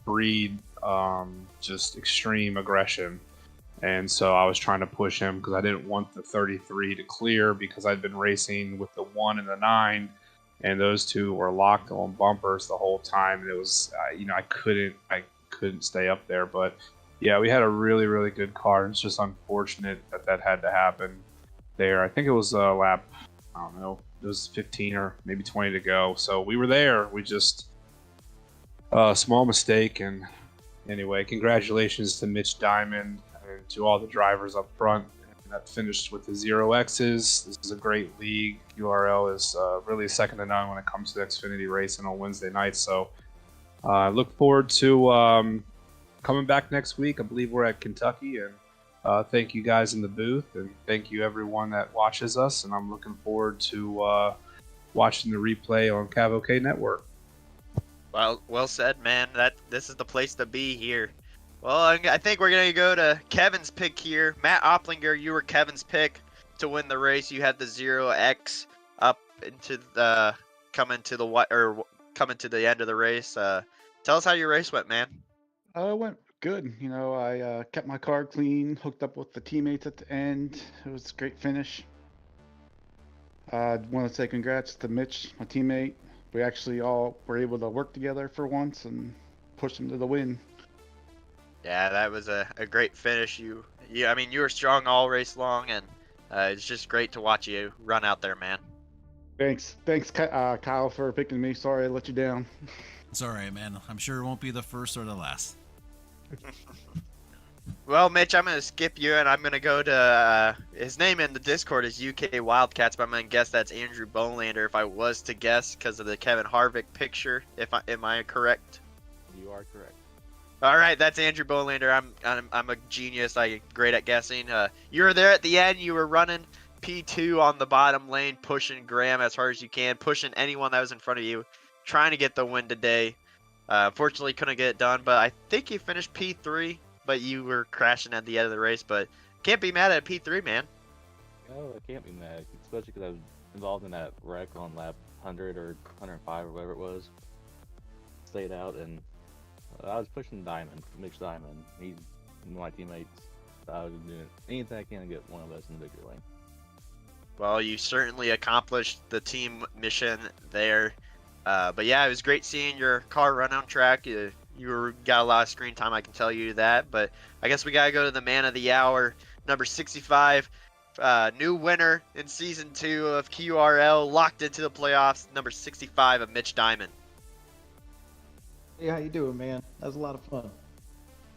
breed just extreme aggression, and so I was trying to push him because I didn't want the 33 to clear because I'd been racing with the 1 and the 9, and those two were locked on bumpers the whole time, and it was I couldn't stay up there. But yeah, we had a really, really good car. It's just unfortunate that had to happen there. I think it was lap, I don't know, it was 15 or maybe 20 to go. So we were there. We just small mistake. And anyway, congratulations to Mitch Diamond and to all the drivers up front that finished with the 0Xs. This is a great league. QRL is really second to none when it comes to Xfinity racing on Wednesday nights. So I look forward to coming back next week. I believe we're at Kentucky, and thank you guys in the booth, and thank you everyone that watches us, and I'm looking forward to watching the replay on CAVOK Network. Well said, man. This is the place to be here. Well, I think we're gonna go to Kevin's pick here. Matt Opplinger, you were Kevin's pick to win the race. You had the 0X up into the coming to the end of the race. Tell us how your race went, man. It went good. I kept my car clean, hooked up with the teammates at the end. It was a great finish. I want to say congrats to Mitch, my teammate. We actually all were able to work together for once and push him to the win. Yeah, that was a great finish. You were strong all race long, and it's just great to watch you run out there, man. Thanks, Kyle, for picking me. Sorry I let you down. It's all right, man. I'm sure it won't be the first or the last. Well, Mitch, I'm going to skip you, and I'm going to go to his name in the Discord is UK Wildcats, but I'm going to guess that's Andrew Bolander if I was to guess because of the Kevin Harvick picture. Am I correct? You are correct. All right, that's Andrew Bolander. I'm a genius. I'm great at guessing. You were there at the end. You were running P2 on the bottom lane, pushing Graham as hard as you can, pushing anyone that was in front of you, trying to get the win today. Unfortunately, couldn't get it done, but I think you finished P3, but you were crashing at the end of the race. But can't be mad at P3, man. No, I can't be mad, especially because I was involved in that wreck on lap 100 or 105 or whatever it was. Stayed out, and I was pushing Mitch Diamond. He's one of my teammates. I was doing anything I can to get one of us in the victory lane. Well, you certainly accomplished the team mission there. But yeah, it was great seeing your car run on track. You got a lot of screen time, I can tell you that. But I guess we got to go to the man of the hour, number 65. New winner in season 2 of QRL, locked into the playoffs, number 65 of Mitch Diamond. Hey, how you doing, man? That was a lot of fun.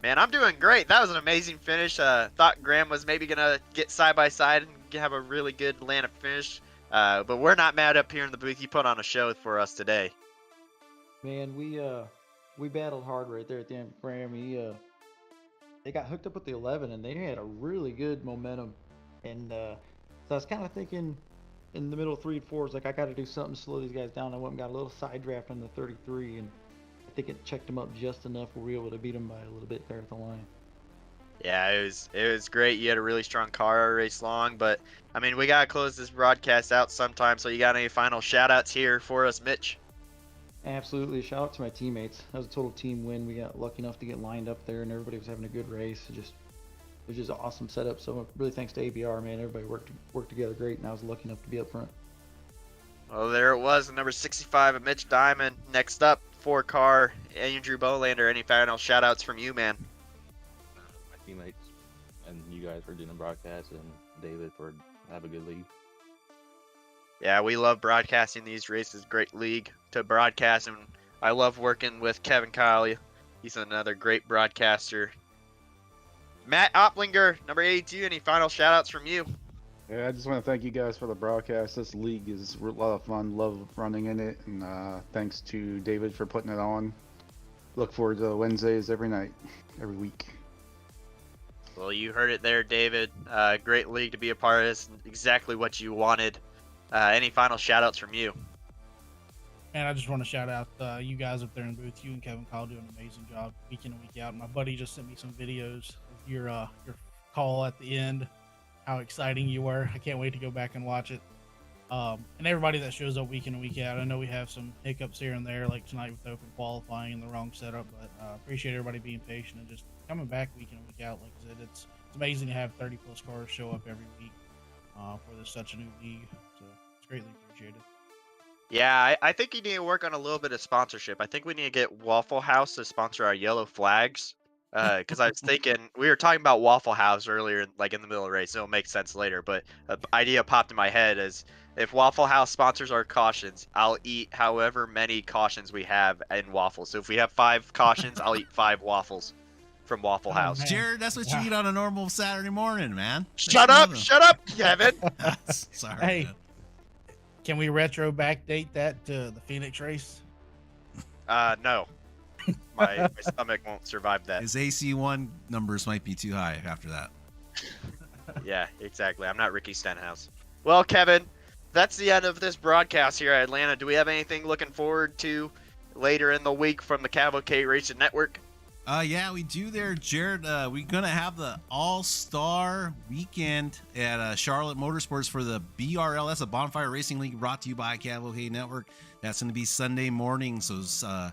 Man, I'm doing great. That was an amazing finish. Thought Graham was maybe going to get side by side and have a really good Atlanta finish. But we're not mad up here in the booth. You put on a show for us today. Man, we battled hard right there at the end. Graham, they got hooked up with the 11, and they had a really good momentum. And so I was kind of thinking in the middle of 3 and 4, like I got to do something to slow these guys down. I went and got a little side draft on the 33, and I think it checked them up just enough where we were able to beat them by a little bit there at the line. Yeah, it was great. You had a really strong car race long, but I mean, we gotta close this broadcast out sometime. So you got any final shout outs here for us, Mitch? Absolutely. Shout out to my teammates. That was a total team win. We got lucky enough to get lined up there, and everybody was having a good race. It was just an awesome setup. So really thanks to ABR, man. Everybody worked together great, and I was lucky enough to be up front. Well, there it was, number 65 of Mitch Diamond. Next up, 4-car, Andrew Bolander. Any final shout-outs from you, man? My teammates and you guys for doing the broadcast, and David for have a good league. Yeah, we love broadcasting these races. Great league to broadcast, and I love working with Kevin Kyle. He's another great broadcaster. Matt Oplinger, number 82. Any final shout-outs from you? Yeah, I just want to thank you guys for the broadcast. This league is a lot of fun. Love running in it, and thanks to David for putting it on. Look forward to Wednesdays every night, every week. Well, you heard it there, David. Great league to be a part of. This, exactly what you wanted. Any final shout-outs from you? And I just want to shout out you guys up there in the booth. You and Kevin Kyle do an amazing job week in and week out. My buddy just sent me some videos of your call at the end. How exciting you were. I can't wait to go back and watch it. And everybody that shows up week in and week out. I know we have some hiccups here and there, like tonight with open qualifying and the wrong setup, but appreciate everybody being patient and just coming back week in and week out. Like I said, it's amazing to have 30 plus cars show up every week for this such a new league. So it's greatly appreciated. Yeah, I think you need to work on a little bit of sponsorship. I think we need to get Waffle House to sponsor our yellow flags. Because I was thinking, we were talking about Waffle House earlier, like in the middle of the race. It'll make sense later, but an idea popped in my head is if Waffle House sponsors our cautions, I'll eat however many cautions we have in waffles. So if we have 5 cautions, I'll eat 5 waffles from Waffle House. man. Jared, that's what you eat on a normal Saturday morning, man. Shut up, Kevin. Sorry. Hey, man. can we retro backdate that to the Phoenix race? No. My stomach won't survive that. His AC1 numbers might be too high after that. Yeah, exactly. I'm not Ricky Stenhouse. Well, Kevin, that's the end of this broadcast here at Atlanta. Do we have anything looking forward to later in the week from the CAVOK Racing Network? Yeah, we do there, Jared. We're going to have the All-Star Weekend at Charlotte Motorsports for the BRL. That's a Bonfire Racing League brought to you by CAVOK Network. That's going to be Sunday morning, so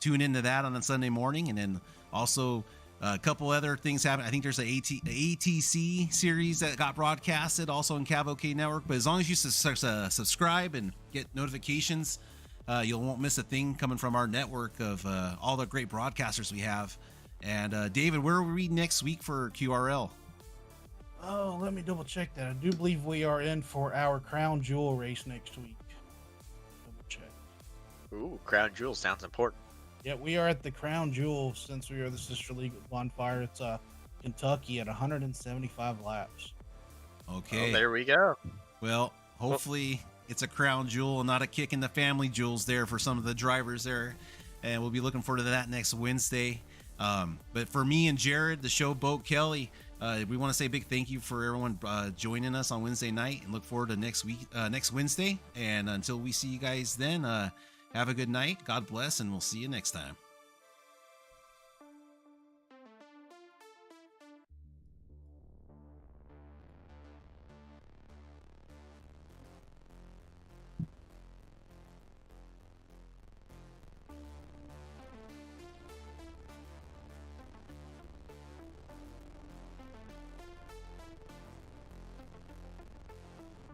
tune into that on a Sunday morning. And then also a couple other things happen. I think there's an ATC series that got broadcasted also on CAVOK Network. But as long as you subscribe and get notifications, you won't miss a thing coming from our network of all the great broadcasters we have. And David, where are we next week for QRL? Oh, let me double check that. I do believe we are in for our Crown Jewel race next week. Double check. Ooh, Crown Jewel sounds important. Yeah, we are at the Crown Jewel since we are the sister league with Bonfire. It's Kentucky at 175 laps. Okay. Oh, there we go. Well, hopefully it's a crown jewel and not a kick in the family jewels there for some of the drivers there. And we'll be looking forward to that next Wednesday. But for me and Jared, the showboat Kelly, we want to say a big thank you for everyone joining us on Wednesday night and look forward to next Wednesday. And until we see you guys then, have a good night. God bless, and we'll see you next time.